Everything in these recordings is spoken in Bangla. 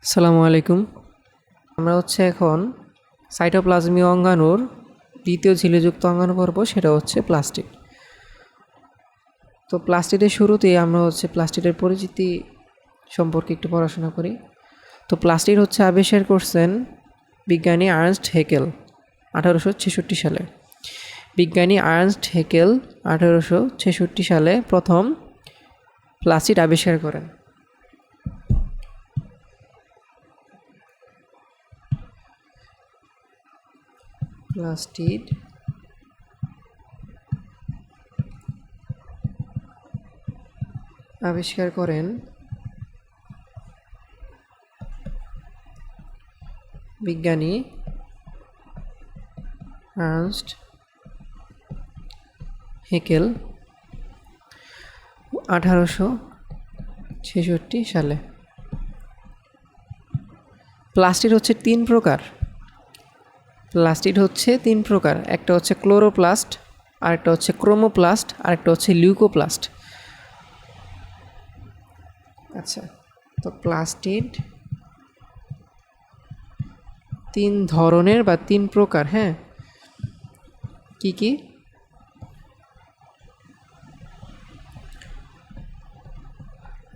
আসসালামু আলাইকুম। আমরা এখন সাইটোপ্লাজমীয় অঙ্গাণুর দ্বিতীয় ঝিল্লিযুক্ত অঙ্গাণু পর্ব, সেটা হচ্ছে প্লাস্টিড। তো প্লাস্টিডের শুরুতেই আমরা প্লাস্টিডের পরিচিতি সম্পর্কে একটু পড়াশোনা করি। তো প্লাস্টিড আবিষ্কার করছেন বিজ্ঞানী আর্নস্ট হেকেল 1866 সালে। বিজ্ঞানী আর্নস্ট হেকেল 1866 সালে প্রথম প্লাস্টিড আবিষ্কার করেন। প্লাস্টিড আবিষ্কার করেন বিজ্ঞানী আর্নস্ট হেকেল 1866 সালে। প্লাস্টিড তিন প্রকার। একটা ক্লোরোপ্লাস্ট, আরেকটা ক্রোমোপ্লাস্ট, আরেকটা লিউকোপ্লাস্ট। আচ্ছা, তো প্লাস্টিড তিন ধরনের বা তিন প্রকার। হ্যাঁ, কি কি?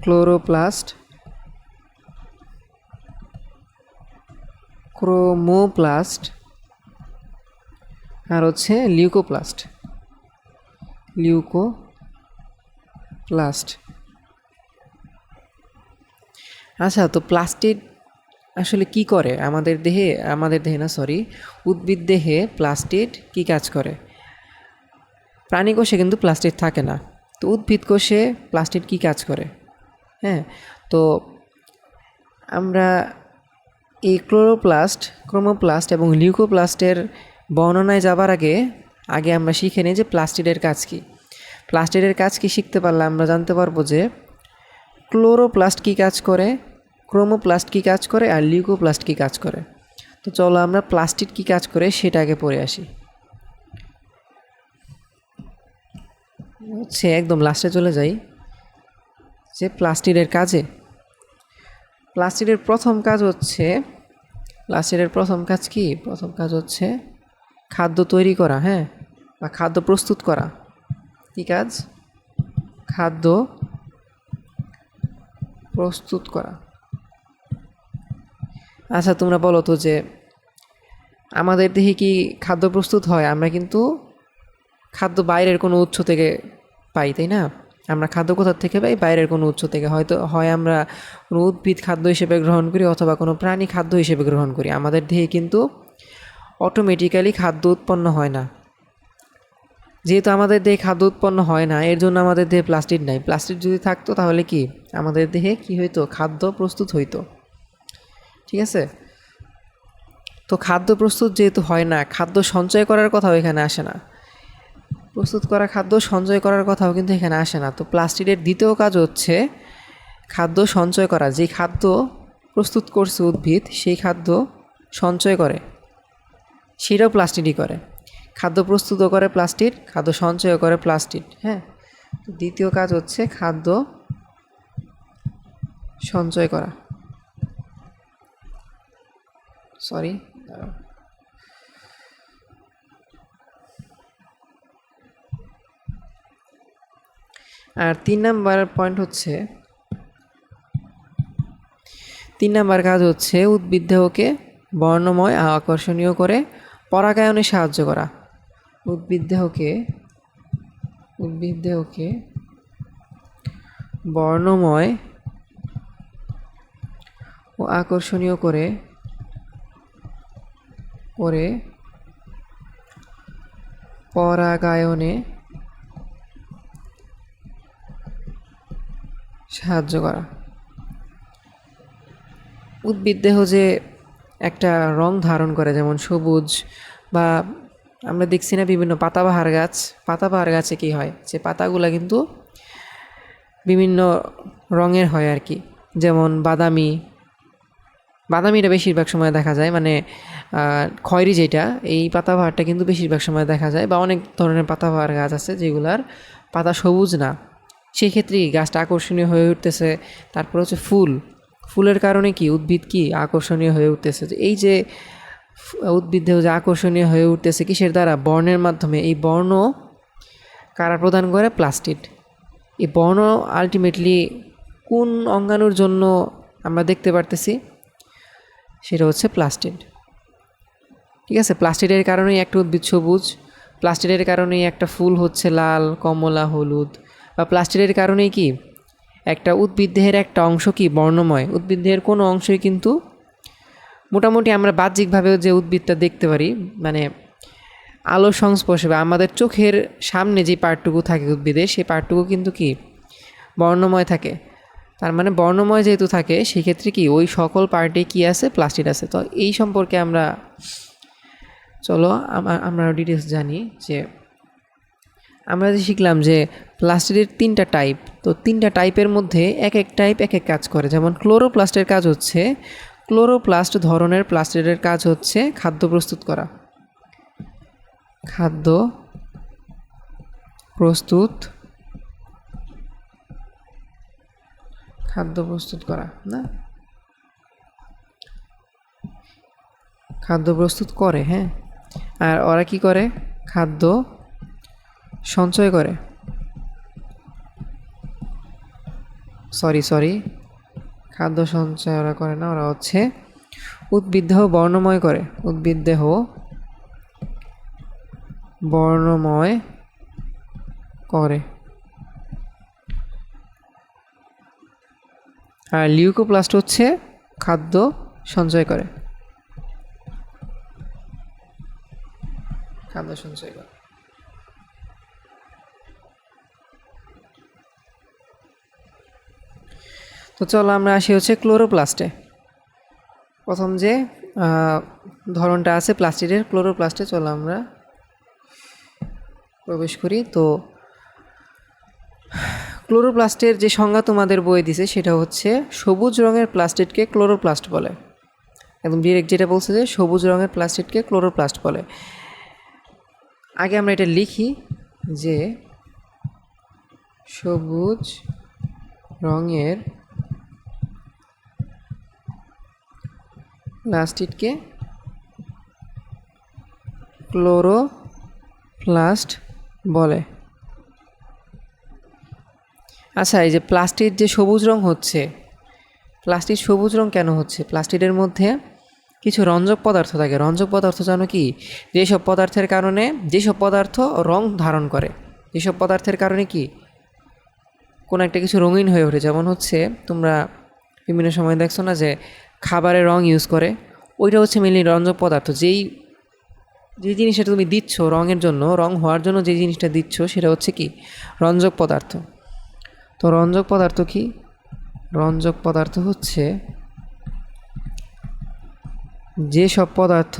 ক্লোরোপ্লাস্ট, ক্রোমোপ্লাস্ট, আর লিউকোপ্লাস্ট। আচ্ছা, তো প্লাস্টিড আসলে কি করে আমাদের দেহে? উদ্ভিদ দেহে প্লাস্টিড কি কাজ করে? প্রাণী কোষে কিন্তু প্লাস্টিড থাকে না, তো উদ্ভিদ কোষে প্লাস্টিড কি কাজ করে? হ্যাঁ, তো আমরা এই ক্রোমোপ্লাস্ট এবং লিউকোপ্লাস্টের বর্ণনায় যাবার আগে আমরা শিখে নিই যে প্লাস্টিডের কাজ কী। প্লাস্টিডের কাজ কি শিখতে পারলে আমরা জানতে পারবো যে ক্লোরোপ্লাস্ট কী কাজ করে, ক্রোমোপ্লাস্ট কী কাজ করে, আর লিউকোপ্লাস্ট কী কাজ করে। তো চলো আমরা প্লাস্টিড কী কাজ করে সেটা আগে পড়ে আসি। একদম লাস্টে চলে যাই যে প্লাস্টিডের কাজে। প্লাস্টিডের প্রথম কাজ কি? প্রথম কাজ খাদ্য তৈরি করা, হ্যাঁ, বা খাদ্য প্রস্তুত করা। কি কাজ? খাদ্য প্রস্তুত করা। আচ্ছা, তোমরা বলো তো যে আমাদের দেহে কি খাদ্য প্রস্তুত হয়? আমরা কিন্তু খাদ্য বাইরের কোনো উৎস থেকে পাই, তাই না? আমরা খাদ্য কোথা থেকে পাই? বাইরের কোনো উৎস থেকে। হয় আমরা কোনো উদ্ভিদ খাদ্য হিসেবে গ্রহণ করি, অথবা কোনো প্রাণী খাদ্য হিসেবে গ্রহণ করি। আমাদের দেহে কিন্তু অটোমেটিক্যালি খাদ্য উৎপন্ন হয় না। যেহেতু আমাদের দেহে খাদ্য উৎপন্ন হয় না, এর জন্য আমাদের দেহে প্লাস্টিড নাই। প্লাস্টিড যদি থাকতো তাহলে কি আমাদের দেহে কি হইতো? খাদ্য প্রস্তুত হইতো। ঠিক আছে, তো খাদ্য প্রস্তুত যেহেতু হয় না, খাদ্য সঞ্চয় করার কথাও এখানে আসে না। প্রস্তুত করা খাদ্য সঞ্চয় করার কথাও কিন্তু এখানে আসে না। তো প্লাস্টিডের দ্বিতীয় কাজ খাদ্য সঞ্চয় করা। যে খাদ্য প্রস্তুত করছে উদ্ভিদ, সেই খাদ্য সঞ্চয় করে, সেটাও প্লাস্টিডই করে। খাদ্য প্রস্তুতও করে প্লাস্টিড, খাদ্য সঞ্চয়ও করে প্লাস্টিড। হ্যাঁ, দ্বিতীয় কাজ খাদ্য সঞ্চয় করা। আর 3 নাম্বার পয়েন্ট তিন নাম্বার কাজ উদ্ভিদ দেহকে বর্ণময় আকর্ষণীয় করে পরাগায়নে সাহায্য করা। উদ্ভিদ দেহকে বর্ণময় ও আকর্ষণীয় করে পরাগায়নে সাহায্য করা। উদ্ভিদ দেহ যে একটা রং ধারণ করে, যেমন সবুজ, বা আমরা দেখছি না বিভিন্ন পাতাবাহার গাছে কি হয়, যে পাতাগুলা কিন্তু বিভিন্ন রঙের হয় আর কি। যেমন বাদামিটা বেশিরভাগ সময় দেখা যায়, মানে খয়েরি যেটা, এই পাতাবাহারটা কিন্তু বেশিরভাগ সময় দেখা যায়। বা অনেক ধরনের পাতাবাহার গাছ আছে যেগুলার পাতা সবুজ না, সেই ক্ষেত্রে গাছটা আকর্ষণীয় হয়ে উঠতেছে। তারপর ফুল ফুলের কারণে কি উদ্ভিদ কি আকর্ষণীয় হয়ে উঠতেছে। এই যে উদ্ভিদে যে আকর্ষণীয় হয়ে উঠতেছে কিসের দ্বারা? বর্ণের মাধ্যমে। এই বর্ণ কারা প্রদান করে? প্লাস্টিড। এই বর্ণ আলটিমেটলি কোন অঙ্গাণুর জন্য আমরা দেখতে পারতেছি? সেটা হচ্ছে প্লাস্টিড। ঠিক আছে, প্লাস্টিডের কারণেই একটা উদ্ভিদ সবুজ, প্লাস্টিডের কারণেই একটা ফুল হচ্ছে লাল, কমলা, হলুদ, বা প্লাস্টিডের কারণেই কি একটা উদ্ভিদ দেহের একটা অংশ কি বর্ণময়। উদ্ভিদ দেহের কোনো অংশই কিন্তু মোটামুটি আমরা বাহ্যিকভাবেও যে উদ্ভিদটা দেখতে পারি, মানে আলোর সংস্পর্শে বা আমাদের চোখের সামনে যে পার্টটুকু থাকে উদ্ভিদের, সেই পার্টটুকু কিন্তু কি বর্ণময় থাকে। তার মানে বর্ণময় যেহেতু থাকে, সেক্ষেত্রে কি ওই সকল পার্টে কি আছে? প্লাস্টিড আছে। তো এই সম্পর্কে আমরা চলো আমরা ডিটেলস জানি। যে আমরা যে শিখলাম যে প্লাস্টিডের 3টা টাইপ, তো 3টা টাইপের মধ্যে এক এক টাইপ এক এক কাজ করে। যেমন ক্লোরোপ্লাস্টের কাজ হচ্ছে, ক্লোরোপ্লাস্ট ধরনের প্লাস্টিডের কাজ হচ্ছে খাদ্য প্রস্তুত করা। খাদ্য প্রস্তুত করা না, খাদ্য প্রস্তুত করে। হ্যাঁ, আর ওরা কি করে? খাদ্য সঞ্চয় করে। সরি, খাদ্য সঞ্চয় ওরা করে না, ওরা হচ্ছে উদ্ভিদ দেহ বর্ণময় করে। উদ্ভিদ দেহ বর্ণময় করে। আর লিউকোপ্লাস্ট হচ্ছে খাদ্য সঞ্চয় করে। তো চলো আমরা আসি হচ্ছে ক্লোরোপ্লাস্টে। প্রথম যে ধরনটা আছে প্লাস্টিডের, ক্লোরোপ্লাস্টে চলো আমরা প্রবেশ করি। তো ক্লোরোপ্লাস্টের যে সংজ্ঞা তোমাদের বই দিছে সেটা হচ্ছে সবুজ রঙের প্লাস্টিডকে ক্লোরোপ্লাস্ট বলে। একদম ডিরেক্ট যেটা বলছে যে সবুজ রঙের প্লাস্টিডকে ক্লোরোপ্লাস্ট বলে। আগে আমরা এটা লিখি যে সবুজ রঙের প্লাস্টিডকে ক্লোরোপ্লাস্ট বলে। আচ্ছা, এই যে প্লাস্টিড যে সবুজ রং হচ্ছে, প্লাস্টিড সবুজ রং কেন হচ্ছে? প্লাস্টিডের মধ্যে কিছু রঞ্জক পদার্থ থাকে। রঞ্জক পদার্থ জানো কি? যেসব পদার্থের কারণে, যেসব পদার্থ রং ধারণ করে, যেসব পদার্থের কারণে কি কোনো একটা কিছু রঙিন হয়ে ওঠে। যেমন হচ্ছে তোমরা বিভিন্ন সময় দেখছো না যে খাবারে রং ইউজ করে, ওইটা হচ্ছে মেনলি রঞ্জক পদার্থ। যেই জিনিসটা তুমি দিচ্ছ রঙের জন্য, রং হওয়ার জন্য যে জিনিসটা দিচ্ছ সেটা হচ্ছে কি রঞ্জক পদার্থ। তো রঞ্জক পদার্থ কি? রঞ্জক পদার্থ হচ্ছে যেসব পদার্থ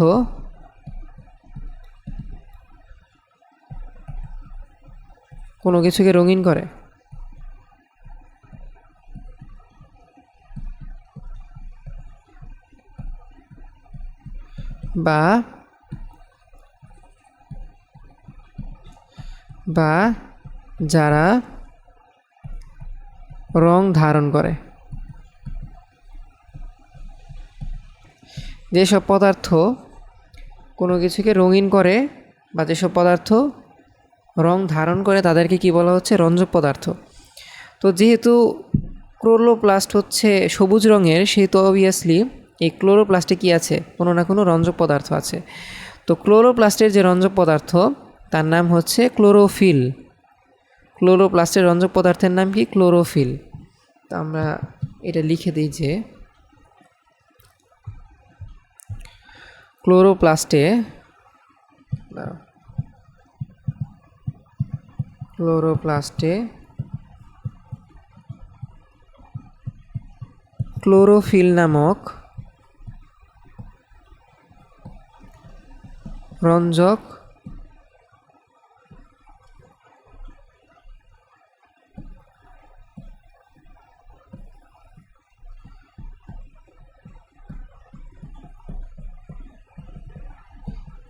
কোনো কিছুকে রঙিন করে বা যারা রং ধারণ করে। যেসব পদার্থ কোনো কিছুকে রঙিন করে বা যেসব পদার্থ রং ধারণ করে তাদেরকে কি বলা হচ্ছে? রঞ্জক পদার্থ। তো যেহেতু ক্লোরোপ্লাস্ট হচ্ছে সবুজ রঙের, সেহেতু অবভিয়াসলি এই ক্লোরোপ্লাস্টে কি আছে? কোনো না কোনো রঞ্জক পদার্থ আছে। তো ক্লোরোপ্লাস্টের যে রঞ্জক পদার্থ তার নাম হচ্ছে ক্লোরোফিল। ক্লোরোপ্লাস্টের রঞ্জক পদার্থের নাম কি? ক্লোরোফিল। তো আমরা এটা লিখে দিই যে ক্লোরোপ্লাস্টে ক্লোরোফিল নামক রঞ্জক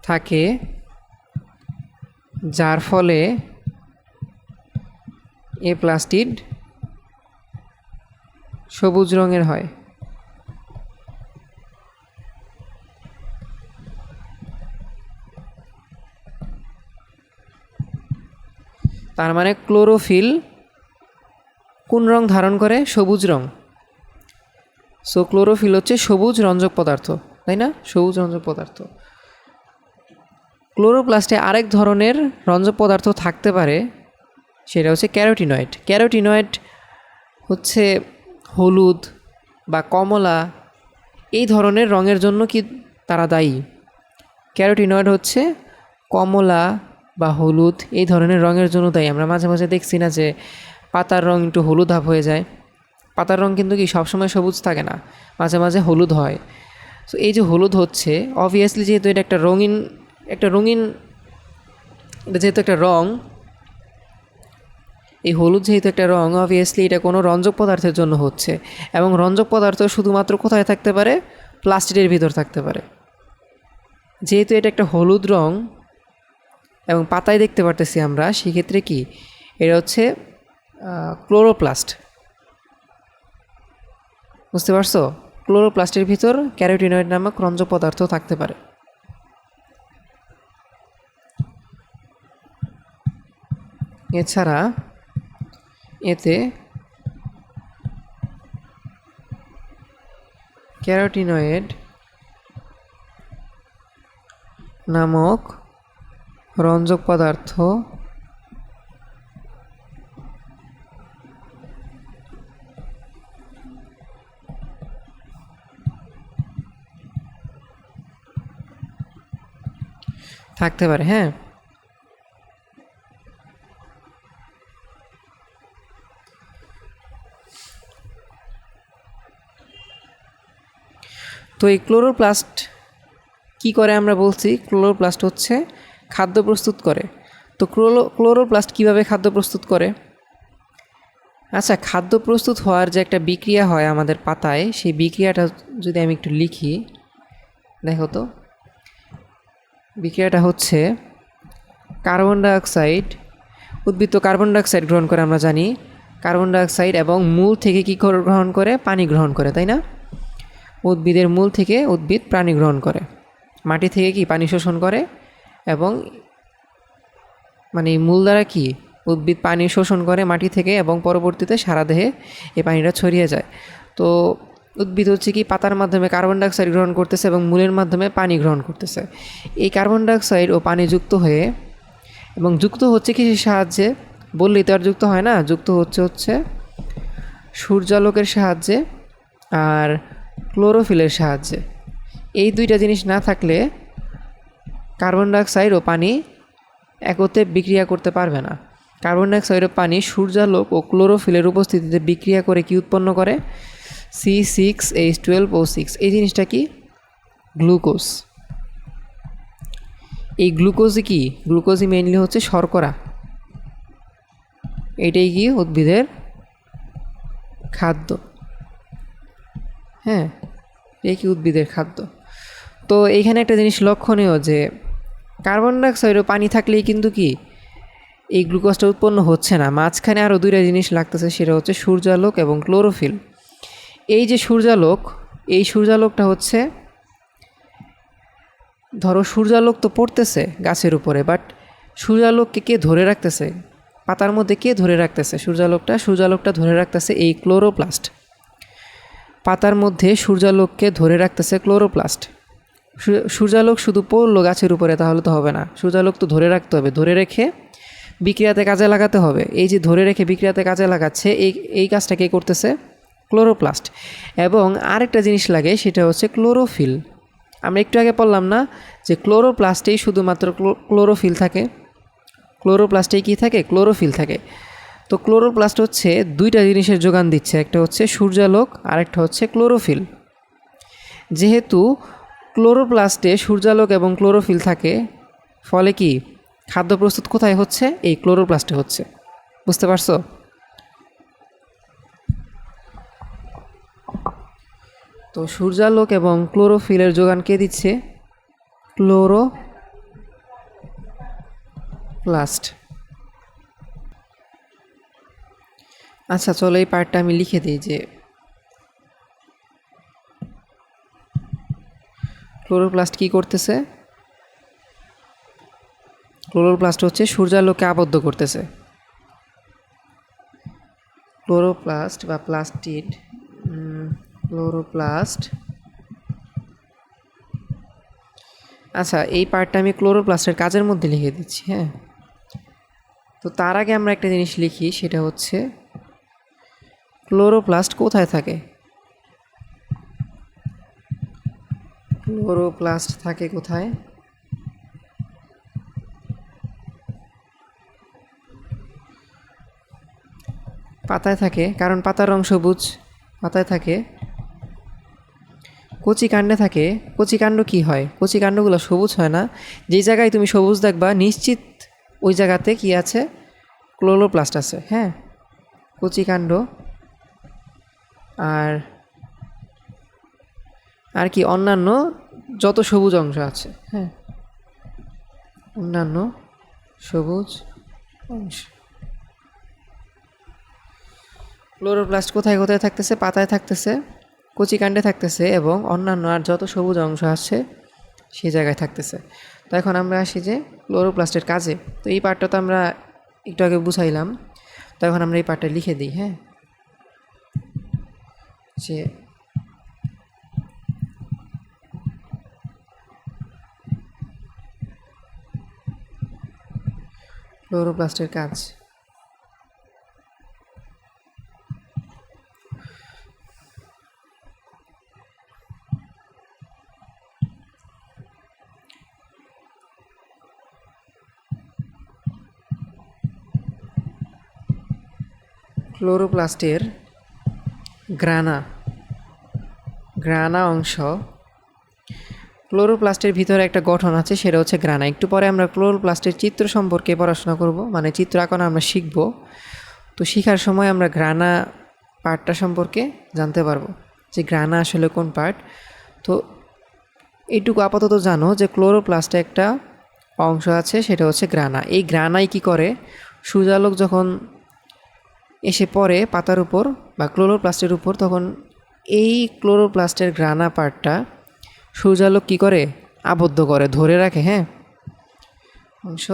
থাকে, যার ফলে এ প্লাস্টিড সবুজ রঙের হয়। তার মানে ক্লোরোফিল কোন রং ধারণ করে? সবুজ রং। সো ক্লোরোফিল হচ্ছে সবুজ রঞ্জক পদার্থ, তাই না? সবুজ রঞ্জক পদার্থ। ক্লোরোপ্লাস্টে আরেক ধরনের রঞ্জক পদার্থ থাকতে পারে, সেটা হচ্ছে ক্যারোটিনয়েড। ক্যারোটিনয়েড হচ্ছে হলুদ বা কমলা এই ধরনের রঙের জন্য কি তারা দায়ী? ক্যারোটিনয়েড হচ্ছে কমলা বা হলুদ এই ধরনের রঙের জন্য দায়ী। আমরা মাঝে মাঝে দেখছি না যে পাতার রং একটু হলুদ ভাব হয়ে যায়। পাতার রং কিন্তু কি সবসময় সবুজ থাকে না, মাঝে মাঝে হলুদ হয়। সো এই যে হলুদ হচ্ছে, অবভিয়াসলি যেহেতু এটা একটা রঙিন এটা যেহেতু একটা রং, এই হলুদ যেহেতু একটা রং, অবভিয়াসলি এটা কোনো রঞ্জক পদার্থের জন্য হচ্ছে। এবং রঞ্জক পদার্থ শুধুমাত্র কোথায় থাকতে পারে? প্লাস্টিকের ভিতর থাকতে পারে। যেহেতু এটা একটা হলুদ রং এবং পাতায় দেখতে পারতেছি আমরা, সেক্ষেত্রে কি এটা হচ্ছে ক্লোরোপ্লাস্ট। বুঝতে পারছো? ক্লোরোপ্লাস্টের ভিতর ক্যারোটিনয়েড নামক রঞ্জক পদার্থ থাকতে পারে। এছাড়া এতে ক্যারোটিনয়েড নামক রঞ্জক পদার্থ থাকতে পারে। হ্যাঁ, তো এই ক্লোরোপ্লাস্ট কি করে আমরা বলছি? ক্লোরোপ্লাস্ট হচ্ছে খাদ্য প্রস্তুত করে। তো ক্লোরোপ্লাস্ট কিভাবে খাদ্য প্রস্তুত করে? আচ্ছা, খাদ্য প্রস্তুত হওয়ার যে একটা বিক্রিয়া হয় আমাদের পাতায়, সেই বিক্রিয়াটা যদি আমি একটু লিখি, দেখো তো। বিক্রিয়াটা হচ্ছে কার্বন ডাইঅক্সাইড, উদ্ভিদ তো কার্বন ডাইঅক্সাইড গ্রহণ করে আমরা জানি। কার্বন ডাইঅক্সাইড এবং মূল থেকে কী গ্রহণ করে? পানি গ্রহণ করে, তাই না? উদ্ভিদের মূল থেকে উদ্ভিদ পানি গ্রহণ করে, মাটি থেকে কি পানি শোষণ করে, এবং মানে মূল দ্বারা কি উদ্ভিদ পানি শোষণ করে মাটি থেকে, এবং পরবর্তীতে সারা দেহে এই পানিটা ছড়িয়ে যায়। তো উদ্ভিদ হচ্ছে কি পাতার মাধ্যমে কার্বন ডাইঅক্সাইড গ্রহণ করতেছে এবং মূলের মাধ্যমে পানি গ্রহণ করতেছে। এই কার্বন ডাইঅক্সাইড ও পানি যুক্ত হয়ে, এবং যুক্ত হচ্ছে কিসের সাহায্যে? বললেই তো আর যুক্ত হয় না, যুক্ত হচ্ছে সূর্যালোকের সাহায্যে আর ক্লোরোফিলের সাহায্যে। এই দুইটা জিনিস না থাকলে কার্বন ডাইঅক্সাইড ও পানি একত্রে বিক্রিয়া করতে পারবে না। কার্বন ডাইঅক্সাইড ও পানি সূর্যালোক ও ক্লোরোফিলের উপস্থিতিতে বিক্রিয়া করে কি উৎপন্ন করে? C6H12O6। এই জিনিসটা কি? গ্লুকোজ। এই গ্লুকোজই কি? গ্লুকোজই মেইনলি হচ্ছে শর্করা। এটাই কি উদ্ভিদের খাদ্য। হ্যাঁ, এই কি উদ্ভিদের খাদ্য। তো এইখানে একটা জিনিস লক্ষণীয় যে কার্বন ডাইঅক্সাইড ও পানি থাকলেই কিন্তু কি এই গ্লুকোজটা উৎপন্ন হচ্ছে না, মাঝখানে আরও দুইটা জিনিস লাগতেছে, সেটা হচ্ছে সূর্যালোক এবং ক্লোরোফিল। এই যে সূর্যালোক, এই সূর্যালোকটা হচ্ছে, ধরো সূর্যালোক তো পড়তেছে গাছের উপরে, বাট সূর্যালোককে কে ধরে রাখতেছে? পাতার মধ্যে কে ধরে রাখতেছে সূর্যালোকটা ধরে রাখতেছে এই ক্লোরোপ্লাস্ট। পাতার মধ্যে সূর্যালোককে ধরে রাখতেছে ক্লোরোপ্লাস্ট। সূর্যালোক শুধু পড়লো গাছের উপরে তাহলে তো হবে না, সূর্যালোক তো ধরে রাখতে হবে, ধরে রেখে বিক্রিয়াতে কাজে লাগাতে হবে। এই যে ধরে রেখে বিক্রিয়াতে কাজে লাগাচ্ছে, এই কাজটা কে করতেছে? ক্লোরোপ্লাস্ট। এবং আরেকটা জিনিস লাগে, সেটা হচ্ছে ক্লোরোফিল। আমরা একটু আগে বললাম না যে ক্লোরোপ্লাস্টেই শুধুমাত্র ক্লোরোফিল থাকে? ক্লোরোপ্লাস্টেই কী থাকে? ক্লোরোফিল থাকে। তো ক্লোরোপ্লাস্ট হচ্ছে দুইটা জিনিসের যোগান দিচ্ছে, একটা হচ্ছে সূর্যালোক, আরেকটা হচ্ছে ক্লোরোফিল। যেহেতু ক্লোরোপ্লাস্টে সূর্যালোক এবং ক্লোরোফিল থাকে, ফলে কি খাদ্য প্রস্তুত কোথায় হচ্ছে? এই ক্লোরোপ্লাস্টে হচ্ছে। বুঝতে পারছো? তো সূর্যালোক এবং ক্লোরোফিলের যোগান কে দিচ্ছে? ক্লোরোপ্লাস্ট। আচ্ছা চলো এই পার্টটা আমি লিখে দিই যে ক্লোরোপ্লাস্ট কি করতেছে? ক্লোরোপ্লাস্ট হচ্ছে সূর্যালোকে আবদ্ধ করতেছে। ক্লোরোপ্লাস্ট বা প্লাস্টিড, ক্লোরোপ্লাস্ট। আচ্ছা, এই পার্টটা আমি ক্লোরোপ্লাস্টের কাজের মধ্যে লিখে দিচ্ছি। হ্যাঁ, তো তার আগে আমরা একটা জিনিস লিখি, সেটা হচ্ছে ক্লোরোপ্লাস্ট কোথায় থাকে। ক্লোরোপ্লাস্ট থাকে কোথায়? পাতায় থাকে, কারণ পাতার রং সবুজ। পাতায় থাকে। কচি কাণ্ডে থাকে। কচি কাণ্ড কী হয়? কচি কাণ্ডগুলো সবুজ হয় না। যেই জায়গায় তুমি সবুজ দেখবা নিশ্চিত ওই জায়গাতে কি আছে? ক্লোরোপ্লাস্ট আছে। হ্যাঁ, কচি কাণ্ড। আর আর কি অন্যান্য যত সবুজ অংশ আছে। হ্যাঁ, অন্যান্য সবুজ অংশ। ক্লোরোপ্লাস্ট কোথায় কোথায় থাকতেছে? পাতায় থাকতেছে, কচি কাণ্ডে থাকতেছে, এবং অন্যান্য আর যত সবুজ অংশ আছে সেই জায়গায় থাকতেছে। তো এখন আমরা আসি যে ক্লোরোপ্লাস্টের কাজে। তো এই পার্টটা তো আমরা একটু আগে বুঝাইলাম। তো এখন আমরা এই পার্টটা লিখে দিই। হ্যাঁ, যে ক্লোরোপ্লাস্টের কাজ। ক্লোরোপ্লাস্টের গ্রানা গ্রানা অংশ। ক্লোরোপ্লাস্টের ভিতরে একটা গঠন আছে, সেটা হচ্ছে গ্রানা। একটু পরে আমরা ক্লোরোপ্লাস্টের চিত্র সম্পর্কে পড়াশোনা করব, মানে চিত্র আঁকানো আমরা শিখব। তো শেখার সময় আমরা গ্রানা পার্টটা সম্পর্কে জানতে পারবো যে গ্রানা আসলে কোন পার্ট। তো এইটুকু আপাতত জানো যে ক্লোরোপ্লাস্টে একটা অংশ আছে, সেটা হচ্ছে গ্রানা। এই গ্রানাই কি করে? সূর্যালোক যখন এসে পড়ে পাতার উপর বা ক্লোরোপ্লাস্টের উপর, তখন এই ক্লোরোপ্লাস্টের গ্রানা পার্টটা সূর্যালোক কি করে? আবদ্ধ করে, ধরে রাখে। হ্যাঁ, অংশ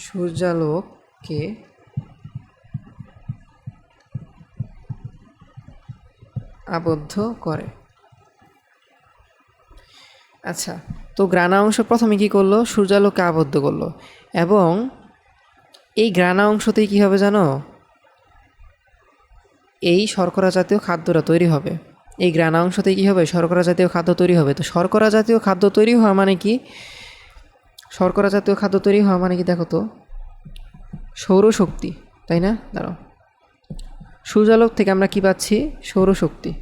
সূর্যালোককে আবদ্ধ করে। আচ্ছা, তো গ্রানা অংশ প্রথমে কি করলো? সূর্যালোককে আবদ্ধ করলো, এবং এই গ্রানা অংশতেই কী হবে জানো? এই শর্করা জাতীয় খাদ্যটা তৈরি হবে। এই গ্রানা অংশতে কী হবে? শর্করা জাতীয় খাদ্য তৈরি হবে। তো শর্করা জাতীয় খাদ্য তৈরি হওয়া মানে কি? শর্করা জাতীয় খাদ্য তৈরি হওয়া মানে কি দেখো তো? সৌরশক্তি, তাই না? দাঁড়াও, সূর্যালোক থেকে আমরা কি পাচ্ছি? সৌরশক্তি।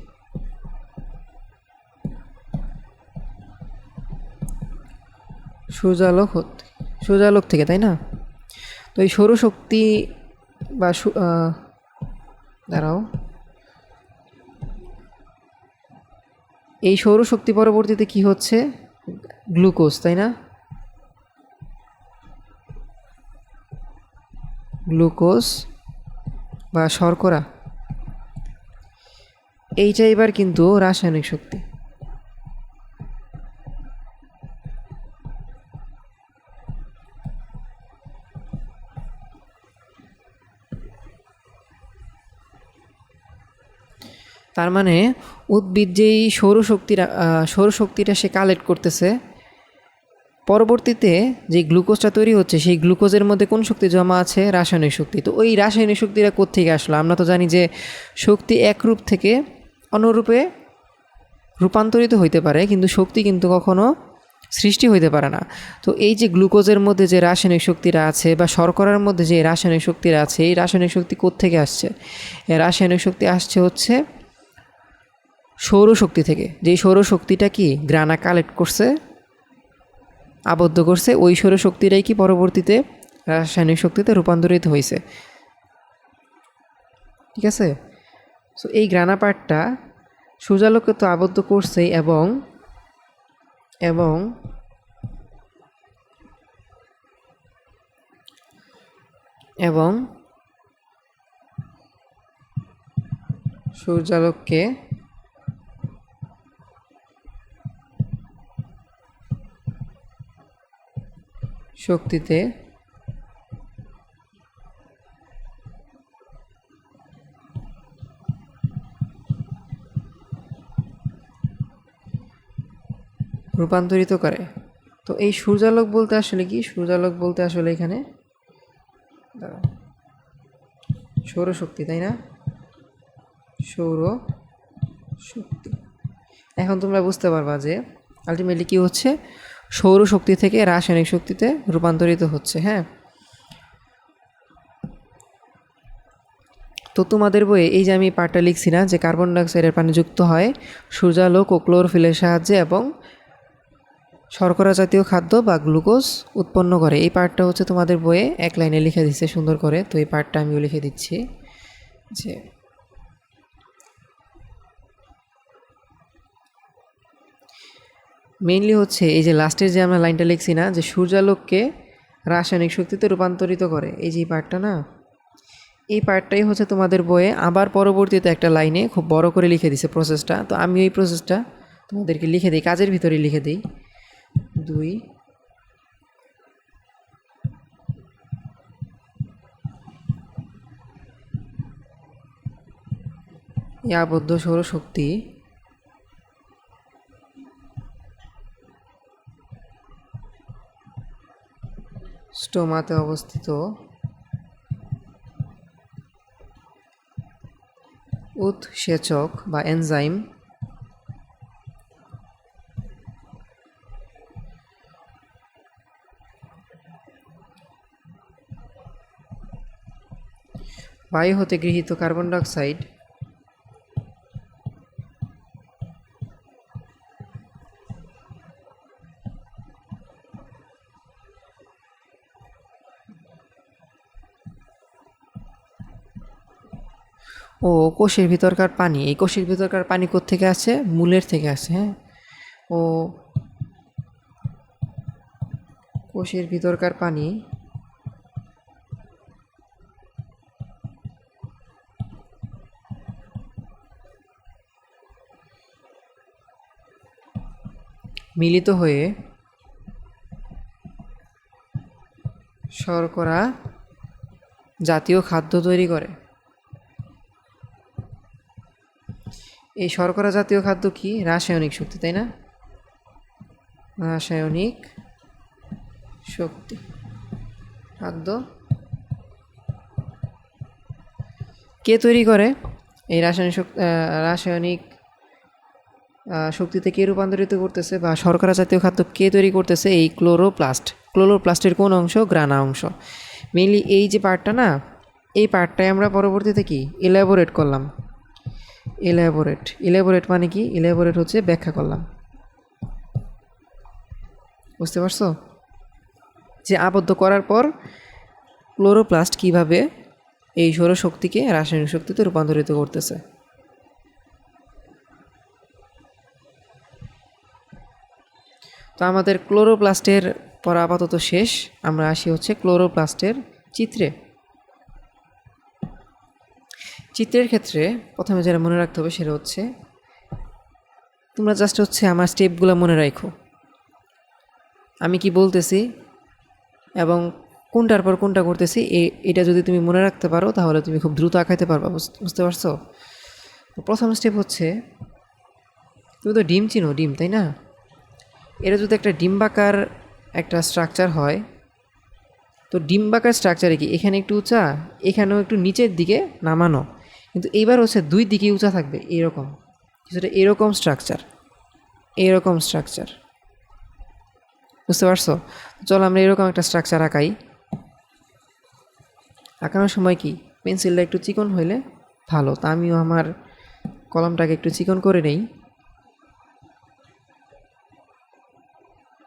সূর্যালোক থেকে, তাই না? তো এই সৌরশক্তি বা দাঁড়াও, এই সৌরশক্তি পরবর্তীতে কি হচ্ছে? গ্লুকোজ, তাই না? গ্লুকোজ বা শর্করা, এইটা এবার কিন্তু রাসায়নিক শক্তি। তার মানে উদ্ভিদ যেই সৌরশক্তিটা সে কালেক্ট করতেছে, পরবর্তীতে যে গ্লুকোজটা তৈরি হচ্ছে, সেই গ্লুকোজের মধ্যে কোন শক্তি জমা আছে? রাসায়নিক শক্তি। তো ওই রাসায়নিক শক্তিটা কোত্থেকে আসলো? আমরা তো জানি যে শক্তি এক রূপ থেকে অন্য রূপে রূপান্তরিত হইতে পারে, কিন্তু শক্তি কিন্তু কখনো সৃষ্টি হইতে পারে না। তো এই যে গ্লুকোজের মধ্যে যে রাসায়নিক শক্তিটা আছে, বা শর্করার মধ্যে যে রাসায়নিক শক্তিটা আছে, এই রাসায়নিক শক্তি কোত্থেকে আসছে? এই রাসায়নিক শক্তি আসছে হচ্ছে সৌরশক্তি থেকে। যেই সৌরশক্তিটা কি গ্রানা কালেক্ট করছে, আবদ্ধ করছে, ওই সৌরশক্তিটাই কি পরবর্তীতে রাসায়নিক শক্তিতে রূপান্তরিত হয়েছে। ঠিক আছে? সো এই গ্রানা পার্টটা সূর্যালোককে তো আবদ্ধ করছেই, এবং এবং এবং সূর্যালোককে শক্তিতে রূপান্তরিত করে। তো এই সূর্যালোক বলতে আসলে কি? সূর্যালোক বলতে আসলে এখানে সৌরশক্তি, তাই না? সৌরশক্তি। এখন তোমরা বুঝতে পারবা যে আলটিমেটলি কি হচ্ছে, সৌরশক্তি থেকে রাসায়নিক শক্তিতে রূপান্তরিত হচ্ছে। হ্যাঁ, তো তোমাদের বইয়ে এই যে আমি পার্টটা লিখছি না, যে কার্বন ডাইঅক্সাইডের পানি যুক্ত হয় সূর্যালোক ও ক্লোরোফিলের সাহায্যে এবং শর্করা জাতীয় খাদ্য বা গ্লুকোজ উৎপন্ন করে, এই পার্টটা হচ্ছে তোমাদের বইয়ে এক লাইনে লিখে দিচ্ছে সুন্দর করে। তো এই পার্টটা আমিও লিখে দিচ্ছি যে মেইনলি হচ্ছে এই যে লাস্টের যে আমরা লাইনটা লিখছি না, যে সূর্যালোককে রাসায়নিক শক্তিতে রূপান্তরিত করে, এই যে পার্টটা না, এই পার্টটাই হচ্ছে তোমাদের বইয়ে আবার পরবর্তীতে একটা লাইনে খুব বড় করে লিখে দিছে প্রসেসটা। তো আমি এই প্রসেসটা তোমাদেরকে লিখে দিই, কাজের ভিতরে লিখে দিই। 2 এই আবদ্ধ সৌরশক্তি স্টোমাতে অবস্থিত উৎসেচক বা এনজাইম বায়ু হতে গৃহীত কার্বন ডাইঅক্সাইড ও কোষের ভিতরকার পানি, এই কোষের ভিতরকার পানি কোত্থেকে আসে? মূলের থেকে আসে। হ্যাঁ, ও কোষের ভিতরকার পানি মিলিত হয়ে শর্করা জাতীয় খাদ্য তৈরি করে। এই শর্করা জাতীয় খাদ্য কি? রাসায়নিক শক্তি, তাই না? রাসায়নিক শক্তি খাদ্য কে তৈরি করে? এই রাসায়নিক শক্তিতে কে রূপান্তরিত করতেছে, বা শর্করা জাতীয় খাদ্য কে তৈরি করতেছে? এই ক্লোরোপ্লাস্ট। ক্লোরোপ্লাস্টের কোন অংশ? গ্রানা অংশ। মেইনলি এই যে পার্টটা না, এই পার্টটাই আমরা পরবর্তীতে কি ইলাবোরেট করলাম। ইলাবোরেট মানে কি? ইলাবোরেট হচ্ছে ব্যাখ্যা করলাম। বুঝতে পারছো? যে আবদ্ধ করার পর ক্লোরোপ্লাস্ট কিভাবে এই সৌরশক্তিকে রাসায়নিক শক্তিতে রূপান্তরিত করতেছে। তো আমাদের ক্লোরোপ্লাস্টের পড়া আপাতত শেষ। আমরা আসি হচ্ছে ক্লোরোপ্লাস্টের চিত্রে। চিত্রের ক্ষেত্রে প্রথমে যেটা মনে রাখতে হবে সেটা হচ্ছে, তোমরা জাস্ট হচ্ছে আমার স্টেপগুলো মনে রাখো, আমি কি বলতেছি এবং কোনটার পর কোনটা করতেছি। এটা যদি তুমি মনে রাখতে পারো তাহলে তুমি খুব দ্রুত আঁকাইতে পারবা। বুঝতে পারছো? প্রথম স্টেপ হচ্ছে, তুমি তো ডিম চিনো, ডিম, তাই না? এটা যদি একটা ডিম্বাকার একটা স্ট্রাকচার হয়, তো ডিম্বাকার স্ট্রাকচারে কি এখানে একটু উঁচা, এখানেও একটু নিচের দিকে নামানো, কিন্তু এইবার হচ্ছে দুই দিকে উঁচা থাকবে, এরকম কিছুটা, এরকম স্ট্রাকচার, এরকম স্ট্রাকচার। বুঝতে পারছো? চলো আমরা এরকম একটা স্ট্রাকচার আঁকাই। আঁকানোর সময় কি পেন্সিলটা একটু চিকন হইলে ভালো। তা আমিও আমার কলমটাকে একটু চিকন করে নেই।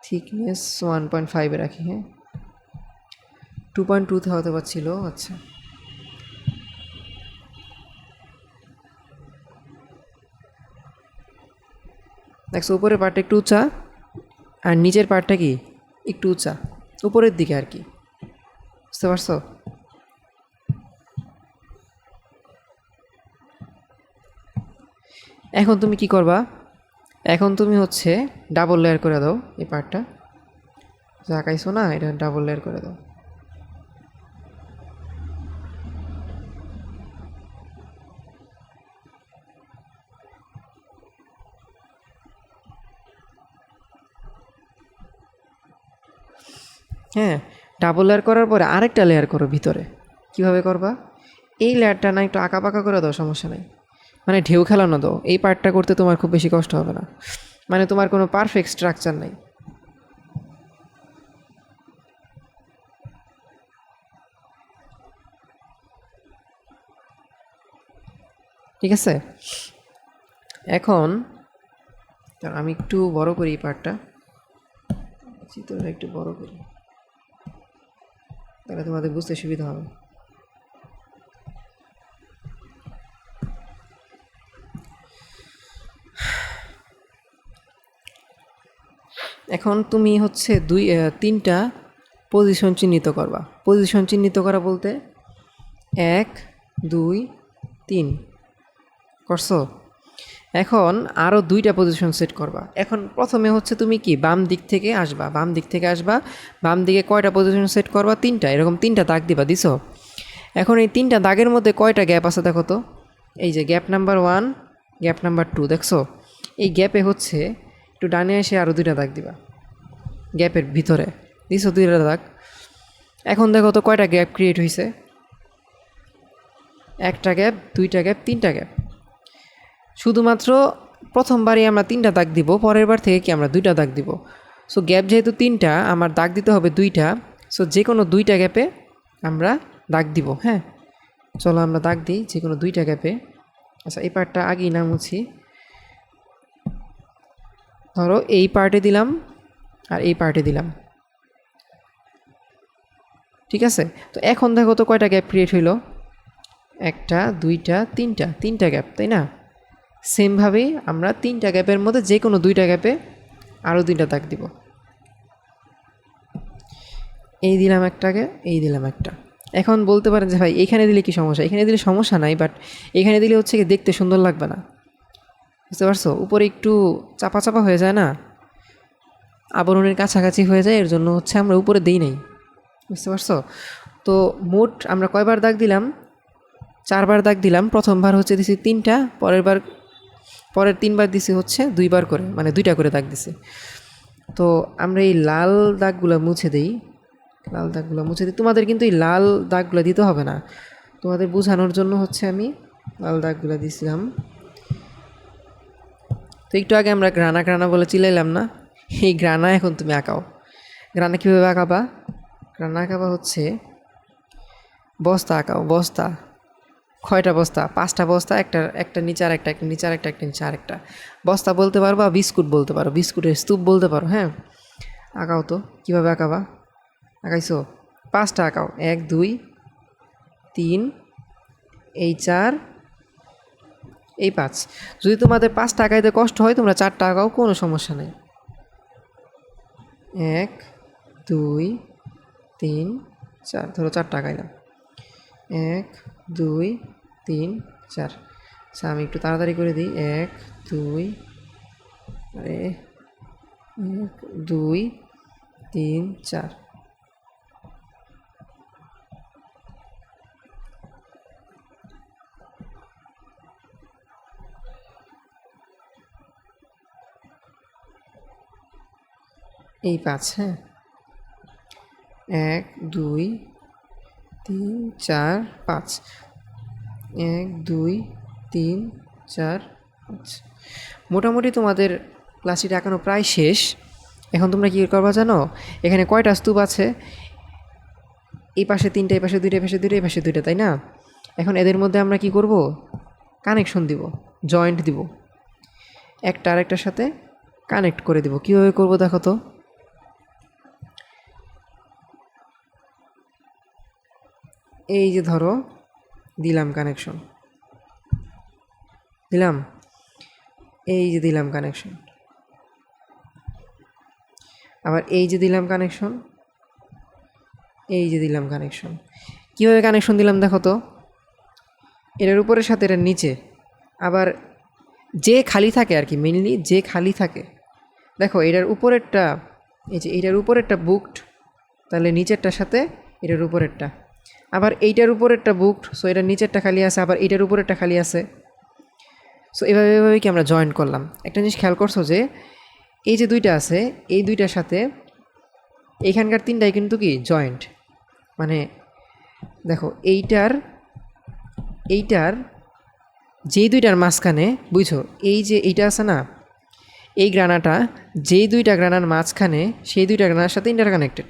থিকনেস 1.5 রাখি। হ্যাঁ, 2.2 হতে পারছিল। আচ্ছা, দেখছো উপরের পার্টটা একটু উঁচা আর নিচের পার্টটা কি একটু উঁচা, উপরের দিকে আর কি। বুঝতে পারছো? এখন তুমি কি করবা? এখন তুমি হচ্ছে ডাবল লেয়ার করে দাও এই পার্টটা, যা আঁকাইছো না, এটা ডাবল লেয়ার করে দাও। হ্যাঁ, ডাবল লেয়ার করার পরে আরেকটা লেয়ার করো ভিতরে। কিভাবে করবা? এই লেয়ারটা না একটু আঁকা পাকা করে দাও, সমস্যা নেই, মানে ঢেউ খেলানো দাও। এই পার্টটা করতে তোমার খুব বেশি কষ্ট হবে না, মানে তোমার কোনো পারফেক্ট স্ট্রাকচার নাই। ঠিক আছে, এখন আমি একটু বড় করি এই পার্টটা, চিত্রটা একটু বড় করি, তাহলে তোমাদের বুঝতে সুবিধা হবে। এখন তুমি হচ্ছে তিনটা পজিশন চিহ্নিত করবা। পজিশন চিহ্নিত করা বলতে 1 2 3 করছো। এখন আরও 2টা পজিশন সেট করবা। এখন প্রথমে হচ্ছে তুমি কি বাম দিক থেকে আসবা, বাম দিক থেকে আসবা, বাম দিকে কয়টা পজিশন সেট করবা? 3টা, এরকম 3টা দাগ দিবা, দিছো। এখন এই 3টা দাগের মধ্যে কয়টা গ্যাপ আছে দেখো তো। এই যে গ্যাপ নাম্বার 1, গ্যাপ নাম্বার 2, দেখছো? এই গ্যাপে হচ্ছে একটু ডানে এসে আরও 2টা দাগ দিবা, গ্যাপের ভিতরে দিছো 2টা দাগ। এখন দেখো তো কয়টা গ্যাপ ক্রিয়েট হয়েছে? 1টা গ্যাপ, 2টা গ্যাপ, 3টা গ্যাপ। শুধুমাত্র প্রথমবারই আমরা 3টা দাগ দিব, পরের বার থেকে কি আমরা 2টা দাগ দিব। সো গ্যাপ যেহেতু 3টা, আমার দাগ দিতে হবে 2টা। সো যে কোনো 2টা গ্যাপে আমরা দাগ দিব। হ্যাঁ, চলো আমরা দাগ দিই যে কোনো 2টা গ্যাপে। আচ্ছা, এই পার্টটা আগেই না মুছি। ধরো এই পার্টে দিলাম আর এই পার্টে দিলাম, ঠিক আছে? তো এখন দেখো তো কয়টা গ্যাপ ক্রিয়েট হইলো? 1টা 2টা 3টা, 3টা গ্যাপ, তাই না? সেমভাবেই আমরা 3টা গ্যাপের মধ্যে যে কোনো 2টা গ্যাপে আরও 2টা দাগ দিব। এই দিলাম একটা গ্যাপ, এই দিলাম একটা। এখন বলতে পারেন যে ভাই এখানে দিলে কি সমস্যা? এখানে দিলে সমস্যা নাই, বাট এখানে দিলে হচ্ছে কি দেখতে সুন্দর লাগবে না, বুঝতে পারছো? উপরে একটু চাপা চাপা হয়ে যায় না, আবরণের কাছাকাছি হয়ে যায়, এর জন্য হচ্ছে আমরা উপরে দিই নাই, বুঝতে পারছো? তো মোট আমরা কয়বার দাগ দিলাম? 4বার দাগ দিলাম। প্রথমবার হচ্ছে দিছি 3টা, পরের 3বার দিছি হচ্ছে 2বার করে, মানে 2টা করে দাগ দিছি। তো আমরা এই লাল দাগগুলো মুছে দিই, লাল দাগগুলো মুছে দিই। তোমাদের কিন্তু এই লাল দাগগুলো দিতে হবে না, তোমাদের বোঝানোর জন্য হচ্ছে আমি লাল দাগগুলো দিছিলাম। তো একটু আগে আমরা গ্রানা গ্রানা বলে চিলাইলাম না, এই গ্রানা এখন তুমি আঁকাও। গ্রানা কীভাবে আঁকাবা? গ্রানা আঁকাবা হচ্ছে বস্তা আঁকাও। বস্তা কয়টা বস্তা? 5টা বস্তা, একটা নিচে আর একটা, একটা নিচে আর একটা, একটা নিচে আর একটা। বস্তা বলতে পারো বা বিস্কুট বলতে পারো, বিস্কুটের স্তূপ বলতে পারো। হ্যাঁ, আঁকাও তো, কীভাবে আঁকাবা? আঁকাইছো? 5টা আঁকাও, 1 2 3, এই 4, এই 5। যদি তোমাদের 5টা আঁকাইতে কষ্ট হয় তোমরা 4টা আঁকাও, কোনো সমস্যা নেই। 1 2 3 4, ধরো 4টা আঁকাইলাম। 1 2 3 4। আচ্ছা, আমি একটু তাড়াতাড়ি করে দিই। 1 2, আরে 1 2 3 4। এই 5। হ্যাঁ, 1 2 3 4 5, 1 2 3 4 5। মোটামুটি তোমাদের ক্লাসটি আঁকানো প্রায় শেষ। এখন তোমরা কী করবা জানো? এখানে কয়টা স্তূপ আছে? এই পাশে 3টা, এই পাশে 2টা, এই পাশে 2টা, এই পাশে 2টা, তাই না? এখন এদের মধ্যে আমরা কি করব? কানেকশন দিব, জয়েন্ট দিব, একটা আরেকটার সাথে কানেক্ট করে দিব। কীভাবে করব দেখো তো। এই যে ধরো দিলাম কানেকশন, দিলাম, এই যে দিলাম কানেকশন, আবার এই যে দিলাম কানেকশন, এই যে দিলাম কানেকশন। কীভাবে কানেকশন দিলাম দেখো তো। এটার উপরের সাথে এটার নিচে, আবার যে খালি থাকে আর কি, মেনলি যে খালি থাকে। দেখো এটার উপরেরটা, এই যে এইটার উপরেরটা বুকড, তাহলে নিচেরটার সাথে এটার উপরেরটা। আবার এইটার উপরেরটা বুকড, সো এটার নিচেরটা খালি আছে, আবার এইটার উপরেরটা খালি আছে। সো এভাবে কি আমরা জয়েন্ট করলাম। একটা জিনিস খেয়াল করছো যে এই যে 2টা আছে, এই 2টার সাথে এইখানকার তিনটাই কিন্তু কি জয়েন্ট, মানে দেখো এইটার এইটার যেই দুইটার মাঝখানে বুঝছো, এই যে এইটা আছে না, এই গ্রানাটা যেই দুইটা গ্রানার মাঝখানে সেই দুইটা গ্রানার সাথে ইন্টারকানেক্টেড,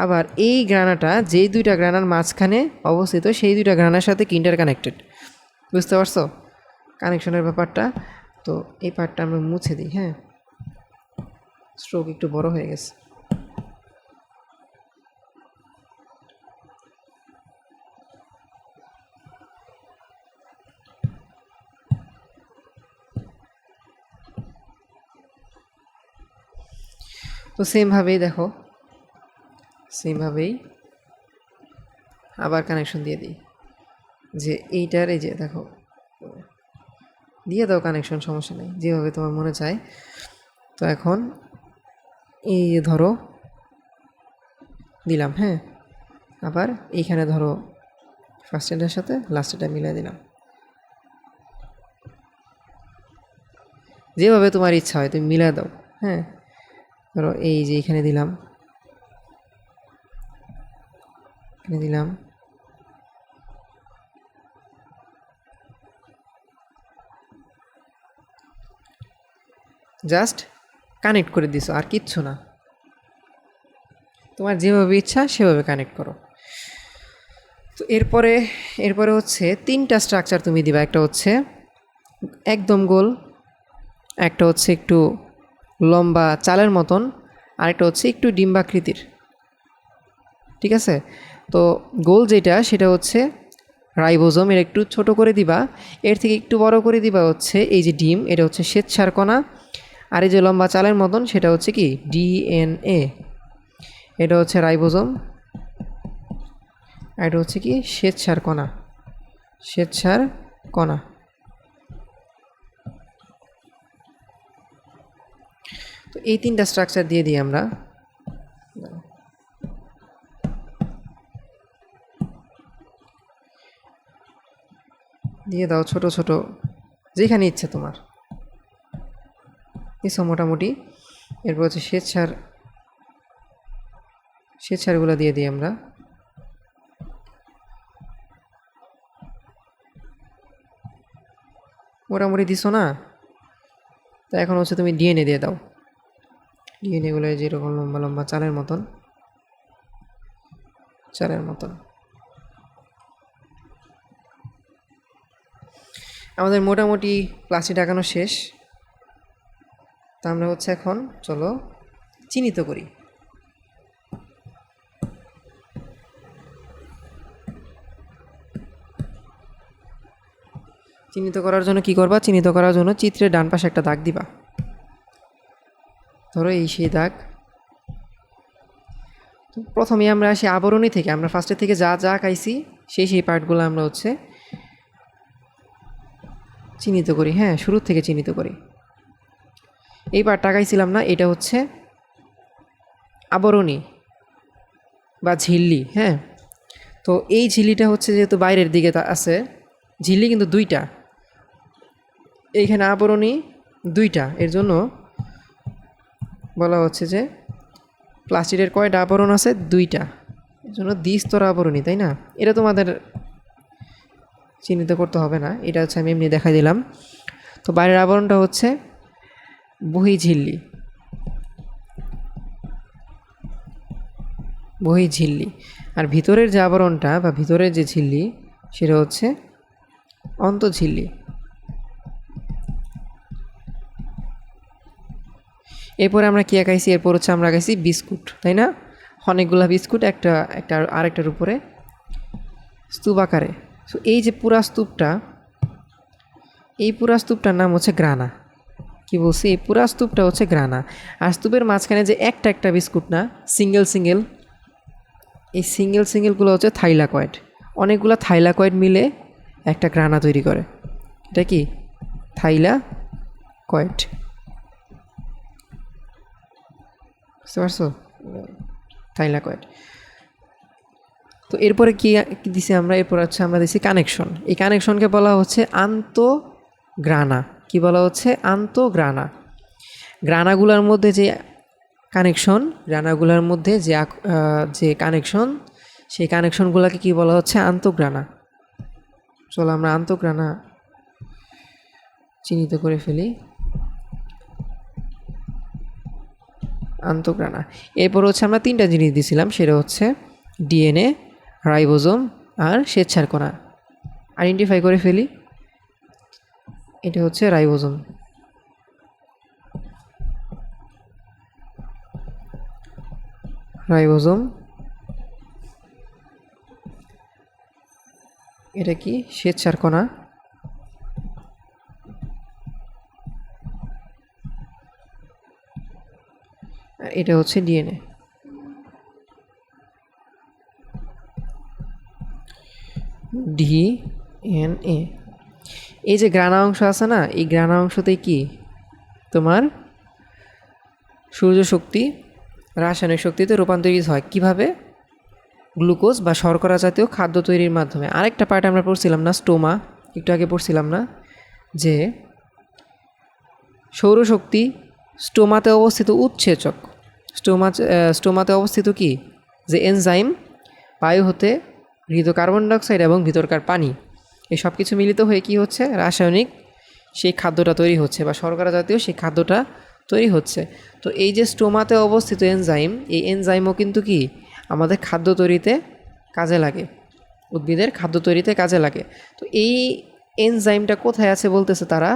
আবার এই গ্রানাটা যেই দুইটা গ্রানার মাঝখানে অবস্থিত সেই দুইটা গ্রানার সাথে কি ইন্টারকানেক্টেড। বুঝতে পারছো কানেকশনের ব্যাপারটা? তো এই পার্টটা আমরা মুছে দিই। হ্যাঁ, স্ট্রোক একটু বড় হয়ে গেছে। তো সেমভাবেই দেখো, সেমভাবেই আবার কানেকশন দিয়ে দিই, যে এইটার এই যে দেখো দিয়ে দাও কানেকশন, সমস্যা নেই, যেভাবে তোমার মনে চায়। তো এখন এই যে ধরো দিলাম, হ্যাঁ, আবার এইখানে ধরো ফার্স্ট এটার সাথে লাস্ট এটা মিলিয়ে দিলাম, যেভাবে তোমার ইচ্ছা হয় তুমি মিলিয়ে দাও। হ্যাঁ, ধরো এই যে এখানে দিলাম, এখানে দিলাম, জাস্ট কানেক্ট করে দিছো, আর কিচ্ছু না। তোমার যেভাবে ইচ্ছা সেভাবে কানেক্ট করো। তো এরপরে এরপরে হচ্ছে তিনটা স্ট্রাকচার তুমি দিবা, একটা হচ্ছে একদম গোল, একটা হচ্ছে একটু লম্বা চালের মতন, আরেকটা হচ্ছে একটু ডিম্বাকৃতির। ঠিক আছে? তো গোল যেটা সেটা হচ্ছে রাইবোজোম, এর একটু ছোট করে দিবা, এর থেকে একটু বড় করে দিবা হচ্ছে এই যে ডিম, এটা হচ্ছে শ্বেতসার কণা, আর এই যে লম্বা চালের মতন সেটা হচ্ছে কি ডিএনএ, এটা হচ্ছে রাইবোজোম, আর এটা হচ্ছে কি শ্বেতসার কণা, শ্বেতসার কণা। তো এই তিনটা স্ট্রাকচার দিয়ে দিই আমরা। দিয়ে দাও ছোট ছোট যেখানে ইচ্ছে তোমার, দিছো মোটামুটি। এরপর হচ্ছে শ্বেতসারগুলো দিয়ে দিই আমরা। মোটামুটি দিছো না? তা এখন হচ্ছে তুমি ডিএনএ দিয়ে দাও। ডিএনএগুলো যেরকম লম্বা লম্বা চালের মতন, চালের মতন। আমাদের মোটামুটি প্লাস্টিক ঢাকানো শেষ। তা আমরা হচ্ছে এখন চলো চিহ্নিত করি। চিহ্নিত করার জন্য কি করবা? চিহ্নিত করার জন্য চিত্রের ডান পাশে একটা দাগ দিবা। ধরো এই সেই দাগ। তো প্রথমে আমরা আসি আবরণী থেকে, আমরা ফার্স্টের থেকে যা যা খাইছি সেই পার্টগুলো আমরা হচ্ছে চিহ্নিত করি। হ্যাঁ, শুরুর থেকে চিহ্নিত করি। এই পার্টটা আঁকাইছিলাম না, এটা হচ্ছে আবরণী বা ঝিল্লি। হ্যাঁ, তো এই ঝিল্লিটা হচ্ছে যেহেতু বাইরের দিকে আছে, ঝিল্লি কিন্তু দুইটা, এইখানে আবরণী দুইটা, এর জন্য বলা হচ্ছে যে প্লাস্টিকের কয়টা আবরণ আছে? দুইটা, এর জন্য দ্বিস্তর আবরণী, তাই না? এটা তোমাদের চিহ্নিত করতে হবে না, এটা হচ্ছে আমি এমনি দেখাই দিলাম। তো বাইরের আবরণটা হচ্ছে বহিঃঝিল্লি, বহিঃঝিল্লি, আর ভিতরের যে আবরণটা বা ভিতরের যে ঝিল্লি সেটা হচ্ছে অন্তঃঝিল্লি। এরপরে আমরা কী আঁকাইছি? এরপর হচ্ছে আমরা আঁকাইছি বিস্কুট, তাই না? অনেকগুলা বিস্কুট একটা একটা আরেকটার উপরে স্তূপ আকারে। সো এই যে পুরা স্তূপটা, এই পুরা স্তূপটার নাম হচ্ছে গ্রানা। কি বলছি? এই পুরা স্তূপটা হচ্ছে গ্রানা। আর স্তূপের মাঝখানে যে একটা একটা বিস্কুট না, সিঙ্গেল সিঙ্গেল, এই সিঙ্গেল সিঙ্গেলগুলো হচ্ছে থাইলাকয়েড। অনেকগুলো থাইলাকয়েড মিলে একটা গ্রানা তৈরি করে। এটা কি থাইলাকয়েড, বুঝতে পারছো? থাইলাকয়েড। তো এরপরে কি দিছি আমরা? এরপর হচ্ছে আমরা দিছি কানেকশন। এই কানেকশনকে বলা হচ্ছে আন্তঃগ্রানা। কি বলা হচ্ছে? আন্তঃগ্রানা। গ্রানাগুলোর মধ্যে যে কানেকশন, গ্রানাগুলোর মধ্যে যে কানেকশন, সেই কানেকশনগুলোকে কি বলা হচ্ছে? আন্তঃগ্রানা। চলো আমরা আন্তঃগ্রানা চিহ্নিত করে ফেলি। আন্তঃগ্রানা। এরপর হচ্ছে আমরা 3টা জিনিস দিয়েছিলাম, সেটা হচ্ছে ডিএনএ, রাইবোজোম আর স্বেচ্ছার কণা। আইডেন্টিফাই করে ফেলি। এটা হচ্ছে রাইবোজোম। রাইবোজোম, এটা কি? স্বেচ্ছার কণা। আর এটা হচ্ছে ডিএনএ। ডিএনএ। এই যে গ্রানা অংশ আছে না, এই গ্রানা অংশতে কি তোমার সূর্য শক্তি রাসায়নিক শক্তিতে রূপান্তরিত হয় কিভাবে? গ্লুকোজ বা শর্করা জাতীয় খাদ্য তৈরির মাধ্যমে। আরেকটা পার্ট আমরা পড়ছিলাম না, স্টোমা, একটু আগে পড়ছিলাম না, যে সৌরশক্তি স্টোমাতে অবস্থিত উৎসেচক। স্টোমাতে অবস্থিত কি? যে এনজাইম, বায়ু হতে গৃহীত কার্বন ডাইঅক্সাইড এবং ভিতরকার পানি, এই সব কিছু মিলিত হয়ে কি হচ্ছে? রাসায়নিক সেই খাদ্যটা তৈরি হচ্ছে বা শর্করা জাতীয় সেই খাদ্যটা তৈরি হচ্ছে। তো এই যে স্টোমাতে অবস্থিত এনজাইম, এই এনজাইমও কিন্তু কি আমাদের খাদ্য তৈরিতে কাজে লাগে, উদ্ভিদের খাদ্য তৈরিতে কাজে লাগে। তো এই এনজাইমটা কোথায় আছে বলতেছে তারা?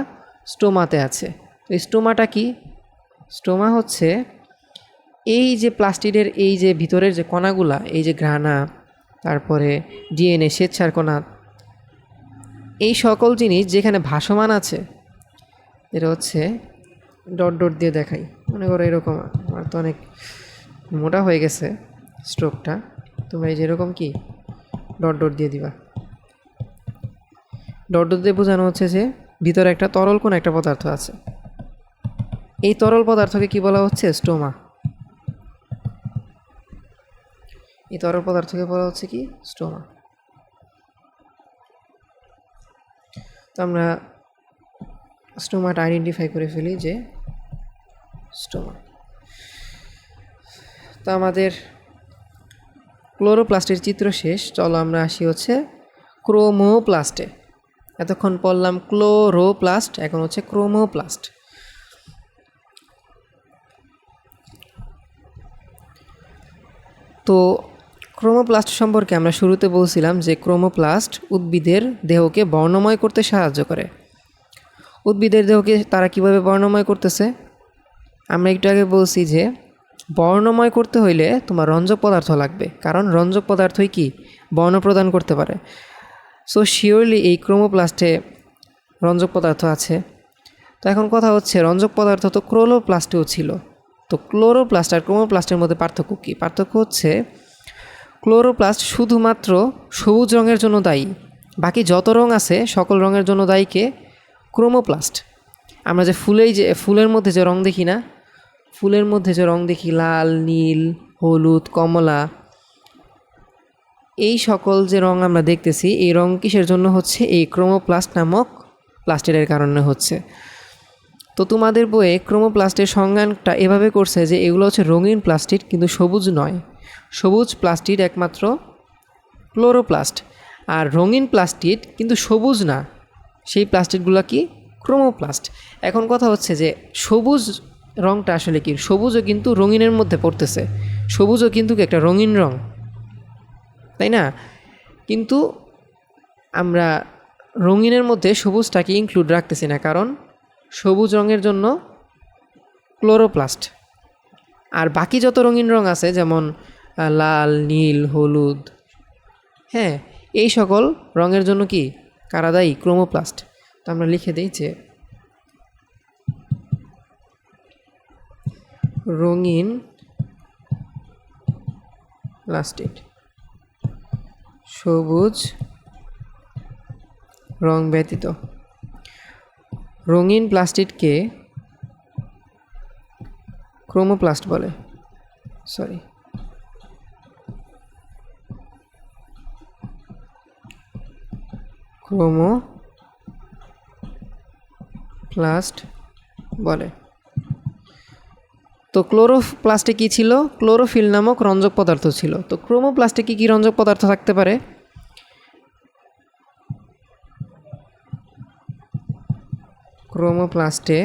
স্টোমাতে আছে। তো স্টোমাটা কি? স্টোমা হচ্ছে এই যে প্লাস্টিডের এই যে ভিতরের যে কণাগুলা, এই যে ঘ্রাণা, তারপরে ডিএনএ, স্বেচ্ছার কণা, এই সকল জিনিস যেখানে ভাসমান আছে, এটা হচ্ছে ডট ডট দিয়ে দেখাই। মনে করো এরকম, আমার তো অনেক মোটা হয়ে গেছে স্ট্রোকটা, তোমরা এই যেরকম কি ডট ডট দিয়ে দিবা। ডট ডট দিয়ে বোঝানো হচ্ছে যে ভিতরে একটা তরল কোন একটা পদার্থ আছে। এই তরল পদার্থকে কি বলা হচ্ছে? স্টোমা। এই তরল পদার্থকে বলা হচ্ছে কি? স্টোমা। তো আমরা স্টোমাটা আইডেন্টিফাই করে ফেলি যে স্টোমা। তো আমাদের ক্লোরোপ্লাস্টের চিত্র শেষ। চলো আমরা আসি হচ্ছে ক্রোমোপ্লাস্টে। এতক্ষণ পড়লাম ক্লোরোপ্লাস্ট, এখন হচ্ছে ক্রোমোপ্লাস্ট। তো ক্রোমোপ্লাস্ট সম্পর্কে আমরা শুরুতে বলছিলাম যে ক্রোমোপ্লাস্ট উদ্ভিদের দেহকে বর্ণময় করতে সাহায্য করে। উদ্ভিদের দেহকে তারা কিভাবে বর্ণময় করতেছে? আমরা একটু আগে বলছি যে বর্ণময় করতে হইলে তোমার রঞ্জক পদার্থ লাগবে, কারণ রঞ্জক পদার্থই কি বর্ণ প্রদান করতে পারে। সো শিওরলি এই ক্রোমোপ্লাস্টে রঞ্জক পদার্থ আছে। তো এখন কথা হচ্ছে রঞ্জক পদার্থ তো ক্লোরোপ্লাস্টেও ছিল। তো ক্লোরোপ্লাস্ট আর ক্রোমোপ্লাস্টের মধ্যে পার্থক্য কী? পার্থক্য হচ্ছে ক্লোরোপ্লাস্ট শুধুমাত্র সবুজ রঙের জন্য দায়ী, বাকি যত রঙ আছে সকল রঙের জন্য দায়ী কে? ক্রোমোপ্লাস্ট। আমরা যে ফুলের মধ্যে যে রঙ দেখি না, ফুলের মধ্যে যে রঙ দেখি লাল, নীল, হলুদ, কমলা, এই সকল যে রঙ আমরা দেখতেছি, এই রঙ কিসের জন্য হচ্ছে? এই ক্রোমোপ্লাস্ট নামক প্লাস্টিডের কারণে হচ্ছে। তো তোমাদের বইয়ে ক্রোমোপ্লাস্টের সংজ্ঞানটা এভাবে করছে যে এগুলো হচ্ছে রঙিন প্লাস্টিড, কিন্তু সবুজ নয়। সবুজ প্লাস্টিড একমাত্র ক্লোরোপ্লাস্ট, আর রঙিন প্লাস্টিড কিন্তু সবুজ না, সেই প্লাস্টিডগুলো কি? ক্রোমোপ্লাস্ট। এখন কথা হচ্ছে যে সবুজ রঙটা আসলে কি? সবুজও কিন্তু রঙিনের মধ্যে পড়তেছে, সবুজও কিন্তু একটা রঙিন রঙ, তাই না? কিন্তু আমরা রঙিনের মধ্যে সবুজটাকে ইনক্লুড রাখতেছি না, কারণ সবুজ রঙের জন্য ক্লোরোপ্লাস্ট। আর বাকি যত রঙিন রঙ আছে, যেমন লাল, নীল, হলুদ, হ্যাঁ, এই সকল রঙের জন্য কি কারা দায়ী? ক্রোমোপ্লাস্ট। তো আমরা লিখে দিই যে রঙিন প্লাস্টিড, সবুজ রং ব্যতীত রঙিন প্লাস্টিডকে ক্রোমোপ্লাস্ট বলে। ক্রোমোপ্লাস্ট বলে। তো ক্লোরোপ্লাস্টে কী ছিল? ক্লোরোফিল নামক রঞ্জক পদার্থ ছিল। তো ক্রোমোপ্লাস্টে কী কী রঞ্জক পদার্থ থাকতে পারে? ক্রোমোপ্লাস্টে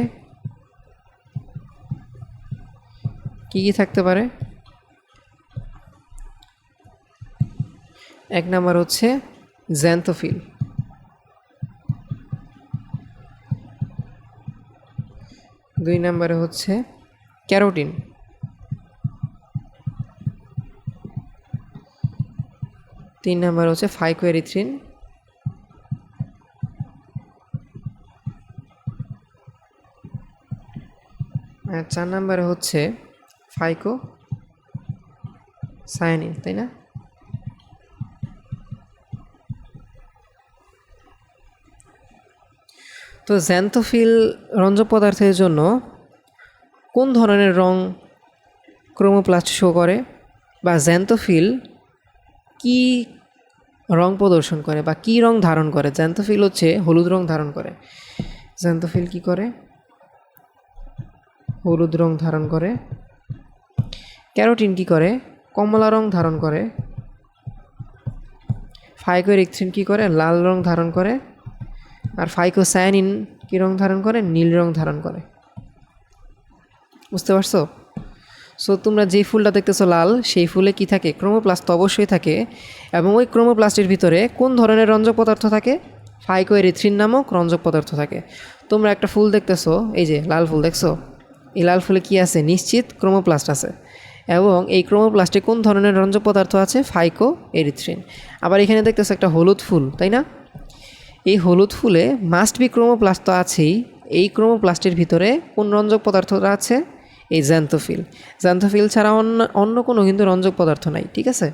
কী কী থাকতে পারে? এক নাম্বার হচ্ছে জ্যান্থোফিল, দুই নম্বরে হচ্ছে ক্যারোটিন, তিন নম্বর হচ্ছে ফাইকোএরিথ্রিন, আর চার নম্বরে হচ্ছে ফাইকোসায়ানিন, তাই না? তো জ্যান্থোফিল রঞ্জক পদার্থের জন্য কোন ধরনের রং ক্রোমোপ্লাস্ট শো করে, বা জ্যান্থোফিল কি রং প্রদর্শন করে বা কি রং ধারণ করে? জ্যান্থোফিল হচ্ছে হলুদ রং ধারণ করে। জ্যান্থোফিল কি করে? হলুদ রং ধারণ করে। ক্যারোটিন কি করে? কমলা রং ধারণ করে। ফাইকোএরিথ্রিন কি করে? লাল রং ধারণ করে। আর ফাইকোসায়ানিন কি রং ধারণ করে? নীল রং ধারণ করে। বুঝতে পারছো? সো তোমরা যে ফুলটা দেখতেছো লাল, সেই ফুলে কি থাকে? ক্রোমোপ্লাস্ট তো অবশ্যই থাকে। এবং ওই ক্রোমোপ্লাস্টের ভিতরে কোন ধরনের রঞ্জক পদার্থ থাকে? ফাইকোএরিথ্রিন নামক রঞ্জক পদার্থ থাকে। তোমরা একটা ফুল দেখতেছো, এই যে লাল ফুল দেখছো, এই লাল ফুলে কি আছে? নিশ্চিত ক্রোমোপ্লাস্ট আছে। এবং এই ক্রোমোপ্লাস্টে কোন ধরনের রঞ্জক পদার্থ আছে? ফাইকোএরিথ্রিন। আবার এখানে দেখতেছো একটা হলুদ ফুল, তাই না? এই হলুদ ফুলে মাস্ট বি ক্রোমোপ্লাস্ট তো আছেই। এই ক্রোমোপ্লাস্টের ভিতরে কোন রঞ্জক পদার্থটা আছে? এই জ্যান্থোফিল। জ্যান্থোফিল ছাড়া অন্য কোনো কিন্তু রঞ্জক পদার্থ নাই, ঠিক আছে?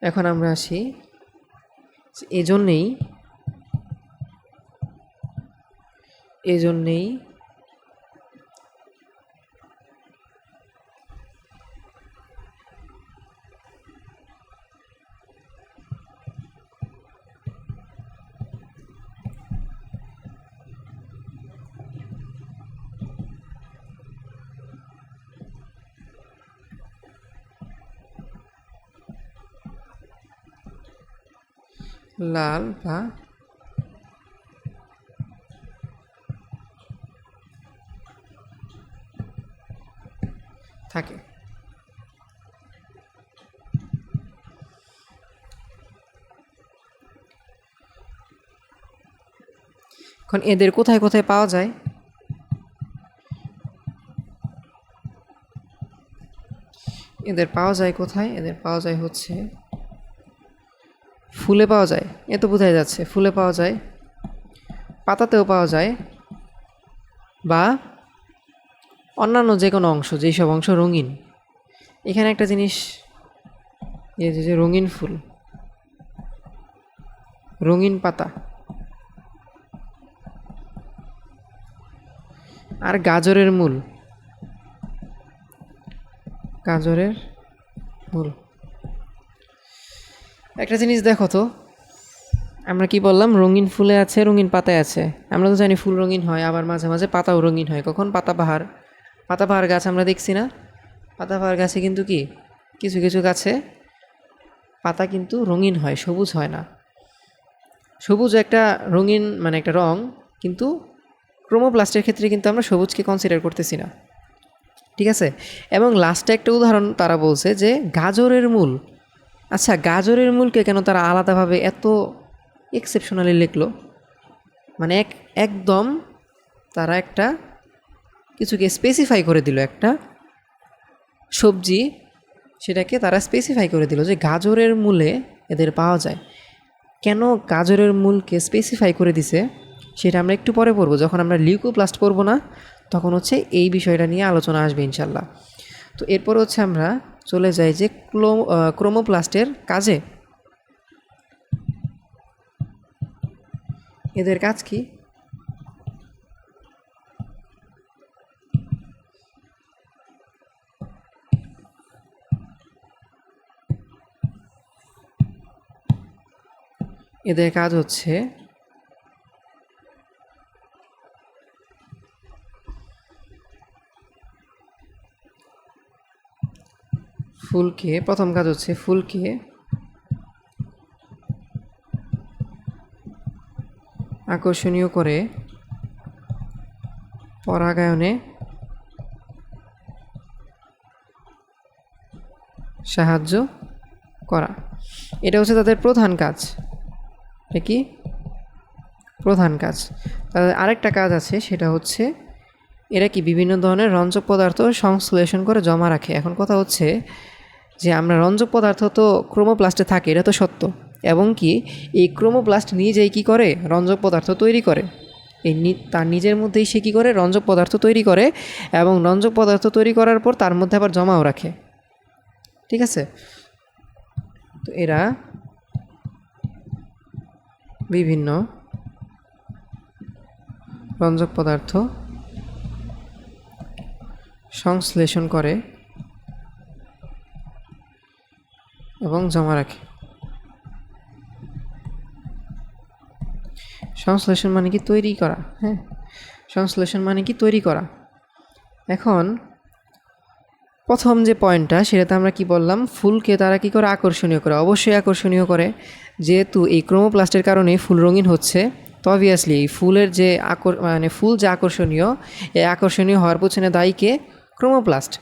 এখন আমরা আসি, এজন্যেই লাল বা থাকে। এখন এদের কোথায় কোথায় পাওয়া যায়? এদের পাওয়া যায় কোথায়? এদের পাওয়া যায় হচ্ছে ফুলে পাওয়া যায়, এ তো বোঝাই যাচ্ছে। ফুলে পাওয়া যায়, পাতাতেও পাওয়া যায়, বা অন্যান্য যে কোনো অংশ, যেই সব অংশ রঙিন। এখানে একটা জিনিস, এই যে রঙিন ফুল, রঙিন পাতা, আর গাজরের মূল, একটা জিনিস দেখো তো, আমরা কি বললাম? রঙিন ফুলে আছে, রঙিন পাতায় আছে। আমরা তো জানি ফুল রঙিন হয়, আবার মাঝে মাঝে পাতাও রঙিন হয়। কখন? পাতাবাহার গাছ আমরা দেখছি না? পাতাবাহার গাছে কিন্তু কি কিছু কিছু গাছে পাতা কিন্তু রঙিন হয়, সবুজ হয় না। সবুজ একটা রঙিন, মানে একটা রং, কিন্তু ক্রোমোপ্লাস্টের ক্ষেত্রে কিন্তু আমরা সবুজকে কনসিডার করতেছি না, ঠিক আছে? এবং লাস্টে একটা উদাহরণ তারা বলছে যে গাজরের মূল। আচ্ছা, গাজরের মূলকে কেন তারা আলাদাভাবে এত এক্সেপশনালি লিখলো? মানে একদম তারা একটা কিছুকে স্পেসিফাই করে দিল, একটা সবজি, সেটাকে তারা স্পেসিফাই করে দিল যে গাজরের মূলে এদের পাওয়া যায়। কেন গাজরের মূলকে স্পেসিফাই করে দিছে সেটা আমরা একটু পরে পড়বো, যখন আমরা লিউকোপ্লাস্ট পড়বো না, তখন হচ্ছে এই বিষয়টা নিয়ে আলোচনা আসবে ইনশাল্লাহ। তো এরপর হচ্ছে আমরা চলে যাই যে ক্রোমোপ্লাস্টের কাজে। এদের কাজ কি? এদের কাজ হচ্ছে ফুলকে প্রথম কাজ হচ্ছে ফুলকে আকর্ষণীয় করে পরাগায়নে সাহায্য করা। এটা হচ্ছে তাদের প্রধান কাজ। এটা কি প্রধান কাজ? তাদের আরেকটা কাজ আছে, সেটা হচ্ছে এরা কি বিভিন্ন ধরনের রঞ্জক পদার্থ সংশ্লেষণ করে জমা রাখে। এখন কথা হচ্ছে যে আমরা রঞ্জক পদার্থ তো ক্রোমোপ্লাস্টে থাকে, এটা তো সত্য, এবং কি এই ক্রোমোপ্লাস্ট নিজেই কি করে রঞ্জক পদার্থ তৈরি করে। তার নিজের মধ্যেই সে কী করে রঞ্জক পদার্থ তৈরি করে, এবং রঞ্জক পদার্থ তৈরি করার পর তার মধ্যে আবার জমাও রাখে। ঠিক আছে? তো এরা বিভিন্ন রঞ্জক পদার্থ সংশ্লেষণ করে এবং জমা রাখে। সংশ্লেষণ মানে কি তৈরি করা। হ্যাঁ, সংশ্লেষণ মানে কি তৈরি করা। এখন প্রথম যে পয়েন্টটা, সেটাতে আমরা কি বললাম, ফুলকে তারা কি করে আকর্ষণীয় করে। অবশ্যই আকর্ষণীয় করে, যেহেতু এই ক্রোমোপ্লাস্টের কারণে ফুল রঙিন হচ্ছে, তো অবভিয়াসলি এই ফুলের যে ফুল যে আকর্ষণীয়, এই আকর্ষণীয় হওয়ার পেছনে দায়ী কে? ক্রোমোপ্লাস্ট।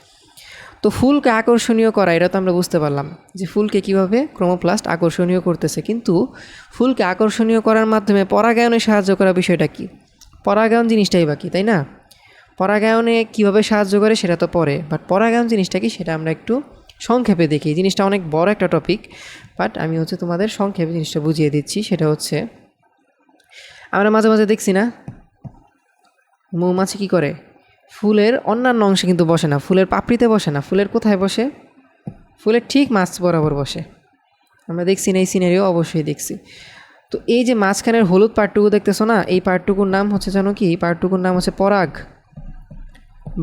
তো ফুলকে আকর্ষণীয় করা, এটা তো আমরা বুঝতে পারলাম যে ফুলকে কিভাবে ক্রোমোপ্লাস্ট আকর্ষণীয় করতেছে। কিন্তু ফুলকে আকর্ষণীয় করার মাধ্যমে পরাগায়নে সাহায্য করার বিষয়টা কি? পরাগায়ন জিনিসটাই বাকি, তাই না? পরাগায়নে কিভাবে সাহায্য করে সেটা তো পরে, বাট পরাগায়ন জিনিসটা কি সেটা আমরা একটু সংক্ষেপে দেখি। জিনিসটা অনেক বড় একটা টপিক, বাট আমি হচ্ছে তোমাদের সংক্ষেপে জিনিসটা বুঝিয়ে দিচ্ছি। সেটা হচ্ছে, আমরা মাঝে মাঝে দেখছি না মৌমাছি কী করে, ফুলের অন্যান্য অংশে কিন্তু বসে না, ফুলের পাপড়িতে বসে না, ফুলের কোথায় বসে? ফুলের ঠিক মাছ বরাবর বসে। আমরা দেখছি না এই সিনারিও? অবশ্যই দেখছি। তো এই যে মাঝখানের হলুদ পার্টটুকু দেখতেছো না, এই পার্টটুকুর নাম হচ্ছে জানো কি? এই পার্টটুকুর নাম হচ্ছে পরাগ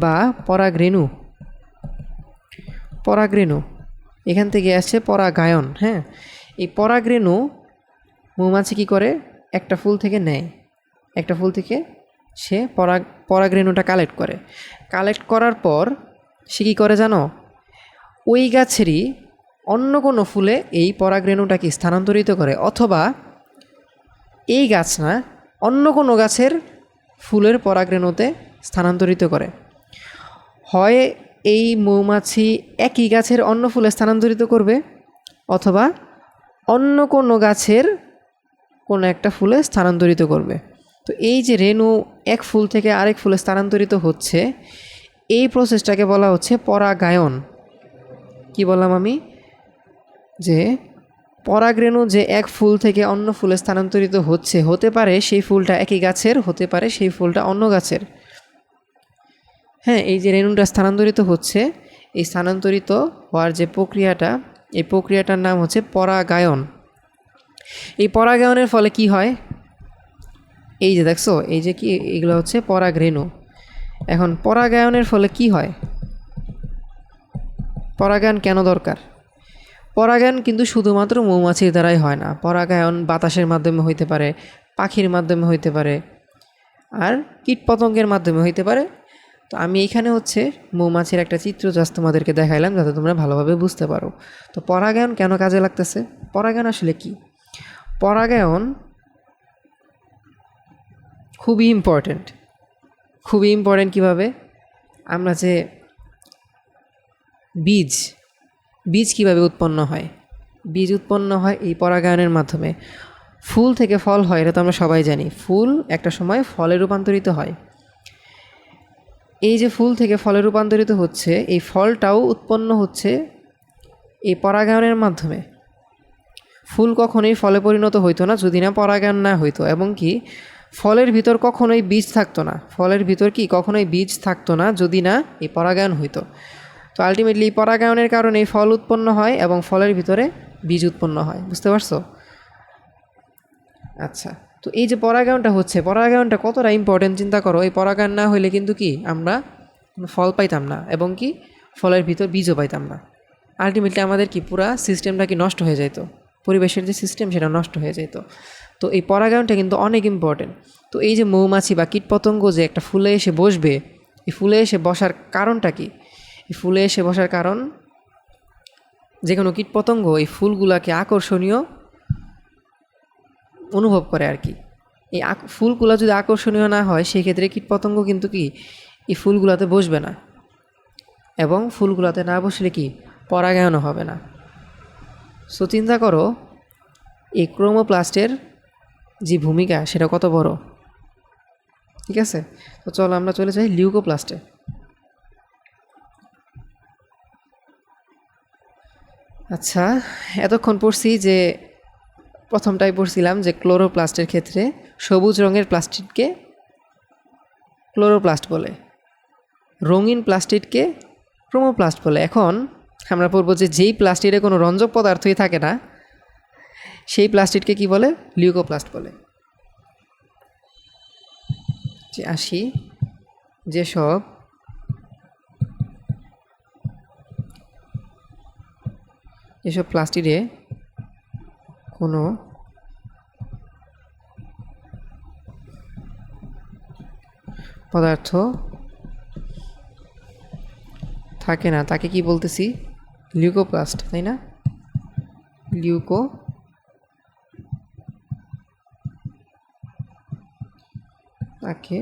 বা পরাগরেণু। পরাগরেণু এখান থেকে আসছে পরাগায়ন। হ্যাঁ, এই পরাগরেণু মৌমাছি কী করে? একটা ফুল থেকে নেয়, একটা ফুল থেকে সে পরাগরেণুটা কালেক্ট করে। কালেক্ট করার পর সে কী করে জানো? ওই গাছেরই অন্য কোনো ফুলে এই পরাগরেণুটাকে স্থানান্তরিত করে, অথবা এই গাছ না, অন্য কোনো গাছের ফুলের পরাগরেণুতে স্থানান্তরিত করে। হয় এই মৌমাছি একই গাছের অন্য ফুলে স্থানান্তরিত করবে, অথবা অন্য কোনো গাছের কোনো একটা ফুলে স্থানান্তরিত করবে। তো এই যে রেণু এক ফুল থেকে আরেক ফুলে স্থানান্তরিত হচ্ছে, এই প্রসেসটাকে বলা হচ্ছে পরাগায়ন। কি বললাম আমি? যে পরাগরেণু যে এক ফুল থেকে অন্য ফুলে স্থানান্তরিত হচ্ছে, হতে পারে সেই ফুলটা একই গাছের, হতে পারে সেই ফুলটা অন্য গাছের। হ্যাঁ, এই যে রেণুটা স্থানান্তরিত হচ্ছে, এই স্থানান্তরিত হওয়ার যে প্রক্রিয়াটা, এই প্রক্রিয়াটার নাম হচ্ছে পরাগায়ন। এই পরাগায়নের ফলে কি হয়? এই যে দেখছো, এই যে কি, এগুলো হচ্ছে পরাগরেণু। এখন পরাগায়নের ফলে কি হয়? পরাগায়ন কেন দরকার? পরাগায়ন কিন্তু শুধুমাত্র মৌমাছির দ্বারাই হয় না। পরাগায়ন বাতাসের মাধ্যমে হইতে পারে, পাখির মাধ্যমে হইতে পারে, আর কীটপতঙ্গের মাধ্যমে হইতে পারে। তো আমি এইখানে হচ্ছে মৌমাছির একটা চিত্র জাস্ট তোমাদেরকে দেখাইলাম, যাতে তোমরা ভালোভাবে বুঝতে পারো। তো পরাগায়ন কেন কাজে লাগতেছে? পরাগায়ন আসলে কি? পরাগায়ন খুবই ইম্পর্ট্যান্ট। খুবই ইম্পর্ট্যান্ট কীভাবে? আমরা যে বীজ কীভাবে উৎপন্ন হয়? বীজ উৎপন্ন হয় এই পরাগায়নের মাধ্যমে। ফুল থেকে ফল হয়, এটা তো আমরা সবাই জানি। ফুল একটা সময় ফলে রূপান্তরিত হয়। এই যে ফুল থেকে ফলে রূপান্তরিত হচ্ছে, এই ফলটাও উৎপন্ন হচ্ছে এই পরাগায়নের মাধ্যমে। ফুল কখনোই ফলে পরিণত হইতো না যদি না পরাগায়ন না হইতো, এবং কি ফলের ভিতর কখনোই বীজ থাকতো না। ফলের ভিতর কি কখনোই বীজ থাকতো না যদি না এই পরাগায়ন হইতো। তো আলটিমেটলি এই পরাগায়নের কারণে এই ফল উৎপন্ন হয় এবং ফলের ভিতরে বীজ উৎপন্ন হয়। বুঝতে পারছো? আচ্ছা, তো এই যে পরাগায়নটা হচ্ছে, পরাগায়নটা কতটা ইম্পর্টেন্ট চিন্তা করো। এই পরাগায়ন না হইলে কিন্তু কি আমরা ফল পাইতাম না, এবং কি ফলের ভিতর বীজও পাইতাম না। আলটিমেটলি আমাদের কি পুরা সিস্টেমটা কি নষ্ট হয়ে যেত, পরিবেশের যে সিস্টেম সেটা নষ্ট হয়ে যেত। তো এই পরাগায়নটা কিন্তু অনেক ইম্পর্টেন্ট। তো এই যে মৌমাছি বা কীটপতঙ্গ যে একটা ফুলে এসে বসবে, এই ফুলে এসে বসার কারণটা কি? এই ফুলে এসে বসার কারণ যে কোনো কীটপতঙ্গ এই ফুলগুলাকে আকর্ষণীয় অনুভব করে আর কি। এই ফুলগুলো যদি আকর্ষণীয় না হয় সেক্ষেত্রে কীটপতঙ্গ কিন্তু কি এই ফুলগুলাতে বসবে না, এবং ফুলগুলাতে না বসলে কি পরাগায়নও হবে না। সো চিন্তা করো এই ক্রোমোপ্লাস্টের যে ভূমিকা সেটা কত বড়। ঠিক আছে, তো চলো আমরা চলে যাই লিউকোপ্লাস্টে। আচ্ছা, এতক্ষণ পড়ছি যে প্রথমটাই পড়ছিলাম যে ক্লোরোপ্লাস্টের ক্ষেত্রে সবুজ রঙের প্লাস্টিককে ক্লোরোপ্লাস্ট বলে, রঙিন প্লাস্টিককে ক্রোমোপ্লাস্ট বলে। এখন আমরা পড়ব যে যেই প্লাস্টিকে কোনো রঞ্জক পদার্থই থাকে না সেই প্লাস্টিককে কি বলে? লিউকোপ্লাস্ট বলে। যে আসি যেসব প্লাস্টিকে কোনো পদার্থ থাকে না তাকে কি বলতেছি? লিউকোপ্লাস্ট, তাই না? তাকে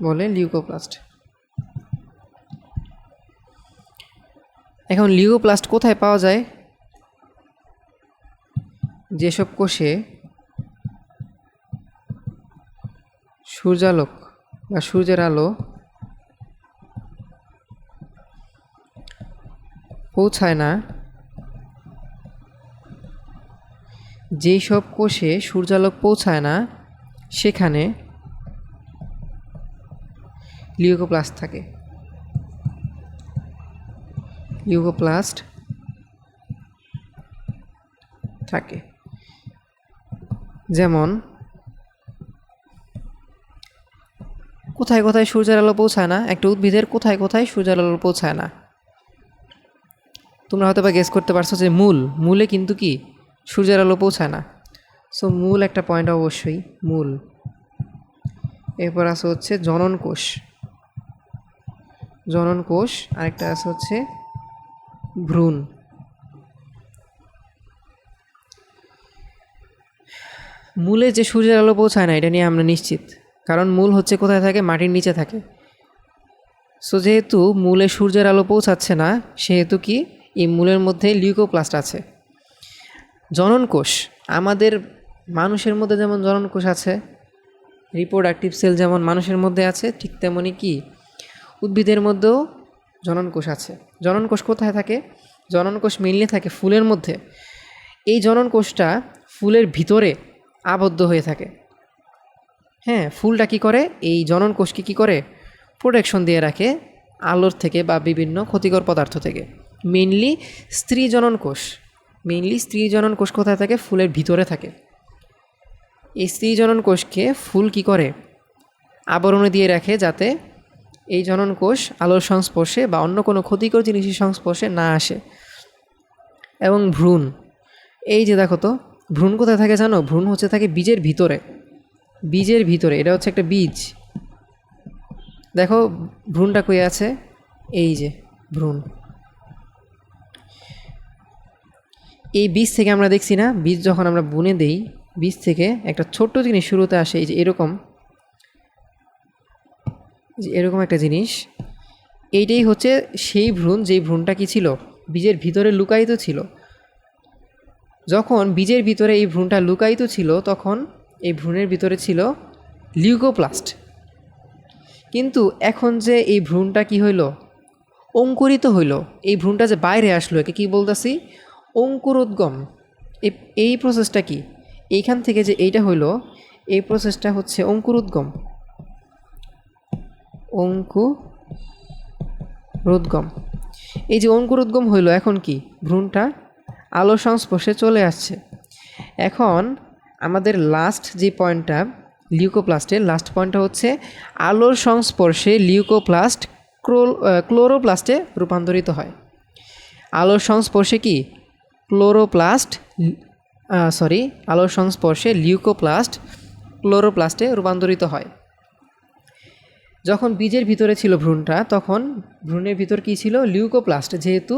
বলে লিউকোপ্লাস্ট। এখন লিউকোপ্লাস্ট কোথায় পাওয়া যায়? যেসব কোষে সূর্যালোক বা সূর্যের আলো পৌঁছায় না, যেই সব কোষে সূর্যালোক পৌঁছায় না সেখানে লিউকোপ্লাস্ট থাকে। লিউকোপ্লাস্ট থাকে যেমন কোথায় কোথায় সূর্যের আলো পৌঁছায় না? একটা উদ্ভিদের কোথায় কোথায় সূর্যের আলো পৌঁছায় না? তোমরা হয়তো বা গেস করতে পারছো যে মূলে কিন্তু কি সূর্যের আলো পৌঁছায় না। সো মূল একটা পয়েন্ট অবশ্যই, মূল। এরপর আছে হচ্ছে জনন কোষ, আরেকটা আছে হচ্ছে ভ্রূণ। মূলে যে সূর্যের আলো পৌঁছায় না এটা নিয়ে আমরা নিশ্চিত, কারণ মূল হচ্ছে কোথায় থাকে? মাটির নিচে থাকে। সো যেহেতু মূলে সূর্যের আলো পৌঁছাচ্ছে না সেহেতু কি এই মূলের মধ্যে লিউকোপ্লাস্ট আছে। জনন কোষ, আমাদের মানুষের মধ্যে যেমন জনন কোষ আছে, রিপ্রোডাক্টিভ সেল যেমন মানুষের মধ্যে আছে, ঠিক তেমনি কি উদ্ভিদের মধ্যেও জনন কোষ আছে। জনন কোষ কোথায় থাকে? জনন কোষ মেইনলি থাকে ফুলের মধ্যে। এই জনন কোষটা ফুলের ভিতরে আবদ্ধ হয়ে থাকে। হ্যাঁ, ফুলটা কি করে? এই জনন কোষকে কি করে? প্রোটেকশন দিয়ে রাখে আলোর থেকে বা বিভিন্ন ক্ষতিকর পদার্থ থেকে। মেইনলি স্ত্রী জনন কোষ কোথায় থাকে? ফুলের ভিতরে থাকে। এই স্ত্রী জনন কোষকে ফুল কি করে? আবরণে দিয়ে রাখে যাতে এই জনন কোষ আলোর সংস্পর্শে বা অন্য কোনো ক্ষতিকর জিনিসের সংস্পর্শে না আসে। এবং ভ্রূণ, এই যে দেখো তো ভ্রূণ কোথায় থাকে জানো? ভ্রূণ হচ্ছে থাকে বীজের ভিতরে। এটা হচ্ছে একটা বীজ। দেখো ভ্রূণটা কই আছে? এই যে ভ্রূণ। এই বীজ থেকে আমরা দেখছি না, বীজ যখন আমরা বুনে দেই বীজ থেকে একটা ছোট্ট জিনিস শুরুতে আসে, এই যে এরকম একটা জিনিস। এইটাই হচ্ছে সেই ভ্রূণ, যেই ভ্রূণটা কি ছিল? বীজের ভিতরে লুকায়িত ছিল। যখন বীজের ভিতরে এই ভ্রূণটা লুকায়িত ছিল তখন এই ভ্রূণের ভিতরে ছিল লিউকোপ্লাস্ট। কিন্তু এখন যে এই ভ্রূণটা কি হইল? অঙ্কুরিত হইল। এই ভ্রূণটা যে বাইরে আসলো একে কি বলতেছি? অঙ্কুরোদ্গম। এই প্রসেসটা কি? এইখান থেকে যে এইটা হইল এই প্রসেসটা হচ্ছে অঙ্কুরোদ্গম। এই যে অঙ্কুরোদ্গম হইল, এখন কি ভ্রূণটা আলোর সংস্পর্শে চলে আসছে। এখন আমাদের লাস্ট যে পয়েন্টটা লিউকোপ্লাস্টের লাস্ট পয়েন্টটা হচ্ছে আলোর সংস্পর্শে লিউকোপ্লাস্ট ক্লোরোপ্লাস্টে রূপান্তরিত হয়। আলোর সংস্পর্শে কি আলোর সংস্পর্শে লিউকোপ্লাস্ট ক্লোরোপ্লাস্টে রূপান্তরিত হয়। যখন বীজের ভিতরে ছিল ভ্রূণটা তখন ভ্রূণের ভিতর কি ছিল? লিউকোপ্লাস্ট। যেহেতু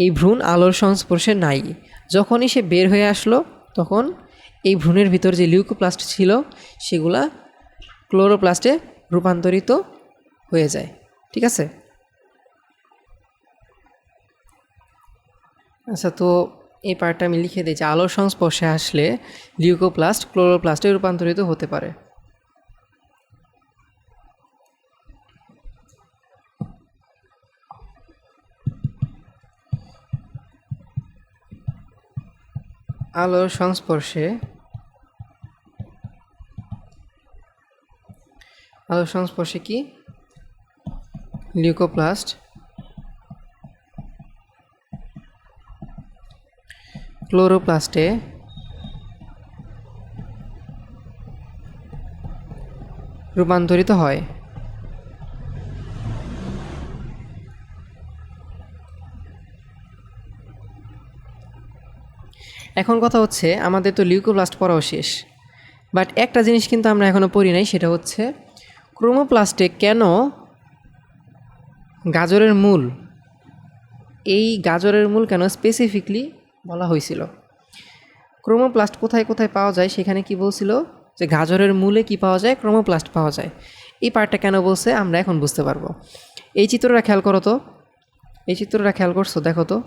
এই ভ্রূণ আলোর সংস্পর্শে নাই। যখনই সে বের হয়ে আসলো তখন এই ভ্রূণের ভিতর যে লিউকোপ্লাস্ট ছিল সেগুলা ক্লোরোপ্লাস্টে রূপান্তরিত হয়ে যায়। ঠিক আছে? আচ্ছা, তো এই পার্টটা আমি লিখে দিই যে আলোর সংস্পর্শে আসলে লিউকোপ্লাস্ট ক্লোরোপ্লাস্টে রূপান্তরিত হতে পারে। আলোর সংস্পর্শে কি লিউকোপ্লাস্ট ক্লোরোপ্লাস্টে রূপান্তরিত হয়। এখন কথা হচ্ছে আমাদের তো লিউকোপ্লাস্ট পড়াও শেষ, বাট একটা জিনিস কিন্তু আমরা এখনও পড়ি নাই, সেটা হচ্ছে ক্রোমোপ্লাস্টে কেন গাজরের মূল, এই গাজরের মূল কেন স্পেসিফিকলি বলা হয়েছিল। ক্রোমোপ্লাস্ট কোথায় কোথায় পাওয়া যায় সেখানে কি বলছিল যে গাজরের মূলে কি পাওয়া যায়, ক্রোমোপ্লাস্ট পাওয়া যায়। এই পার্টটা কেন বলছে আমরা এখন বুঝতে পারবো। এই চিত্রটা খেয়াল করো তো, এই চিত্রটা খেয়াল করছো, দেখো তো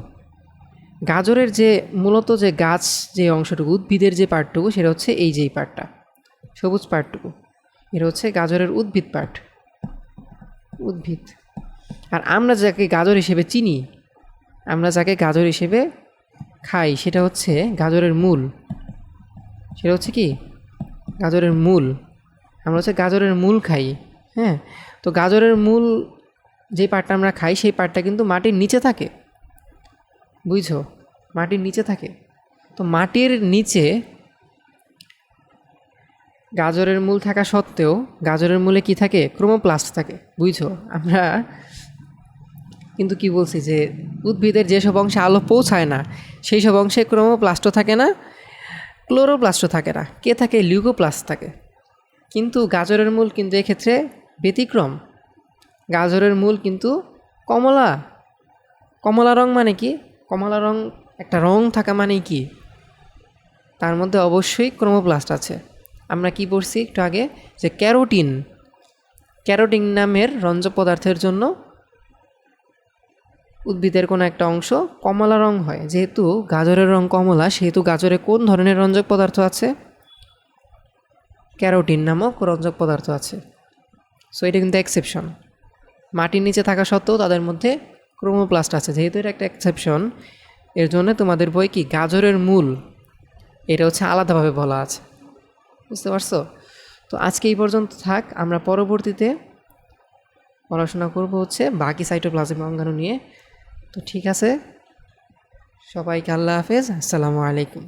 গাজরের যে মূলত যে গাছ যে অংশটুকু, উদ্ভিদের যে পার্টটুকু, সেটা হচ্ছে এই যে পার্টটা, সবুজ পার্টটুকু, এটা হচ্ছে গাজরের উদ্ভিদ পার্ট, উদ্ভিদ। আর আমরা যাকে গাজর হিসেবে চিনি, আমরা যাকে গাজর হিসেবে খাই, সেটা হচ্ছে গাজরের মূল। সেটা হচ্ছে কি গাজরের মূল। আমরা হচ্ছে গাজরের মূল খাই। হ্যাঁ, তো গাজরের মূল যে পার্টটা আমরা খাই সেই পার্টটা কিন্তু মাটির নিচে থাকে, বুঝছো, মাটির নিচে থাকে। তো মাটির নিচে গাজরের মূল থাকা সত্ত্বেও গাজরের মূলে কি থাকে, ক্রোমোপ্লাস্ট থাকে, বুঝছো। আমরা কিন্তু কি বলছি যে উদ্ভিদের যেসব অংশে আলো পৌঁছায় না সেই সব অংশে ক্রোমোপ্লাস্টও থাকে না, ক্লোরোপ্লাস্টও থাকে না। কে থাকে, লিউকোপ্লাস্ট থাকে। কিন্তু গাজরের মূল কিন্তু এক্ষেত্রে ব্যতিক্রম। গাজরের মূল কিন্তু কমলা, কমলা রং মানে কি, কমলা রং একটা রং থাকা মানে কি, তার মধ্যে অবশ্যই ক্রোমোপ্লাস্ট আছে। আমরা কি পড়ছি একটু আগে যে ক্যারোটিন, ক্যারোটিন নামের রঞ্জক পদার্থের জন্য উদ্ভিদের কোনো একটা অংশ কমলা রং হয়। যেহেতু গাজরের রং কমলা, সেহেতু গাজরে কোন ধরনের রঞ্জক পদার্থ আছে, ক্যারোটিন নামক রঞ্জক পদার্থ আছে। সো এটা কিন্তু এক্সেপশন। মাটির নিচে থাকা সত্ত্বেও তাদের মধ্যে ক্রোমোপ্লাস্ট আছে, যেহেতু এটা একটা এক্সেপশন, এর জন্য তোমাদের বই কি গাজরের মূল, এটা হচ্ছে আলাদাভাবে বলা আছে। বুঝতে পারছো? তো আজকে এই পর্যন্ত থাক, আমরা পরবর্তীতে পড়াশোনা করব হচ্ছে বাকি সাইটোপ্লাজমিক অঙ্গাণু নিয়ে। তো ঠিক আছে, সবাইকে আল্লাহ হাফেজ, আসসালামু আলাইকুম।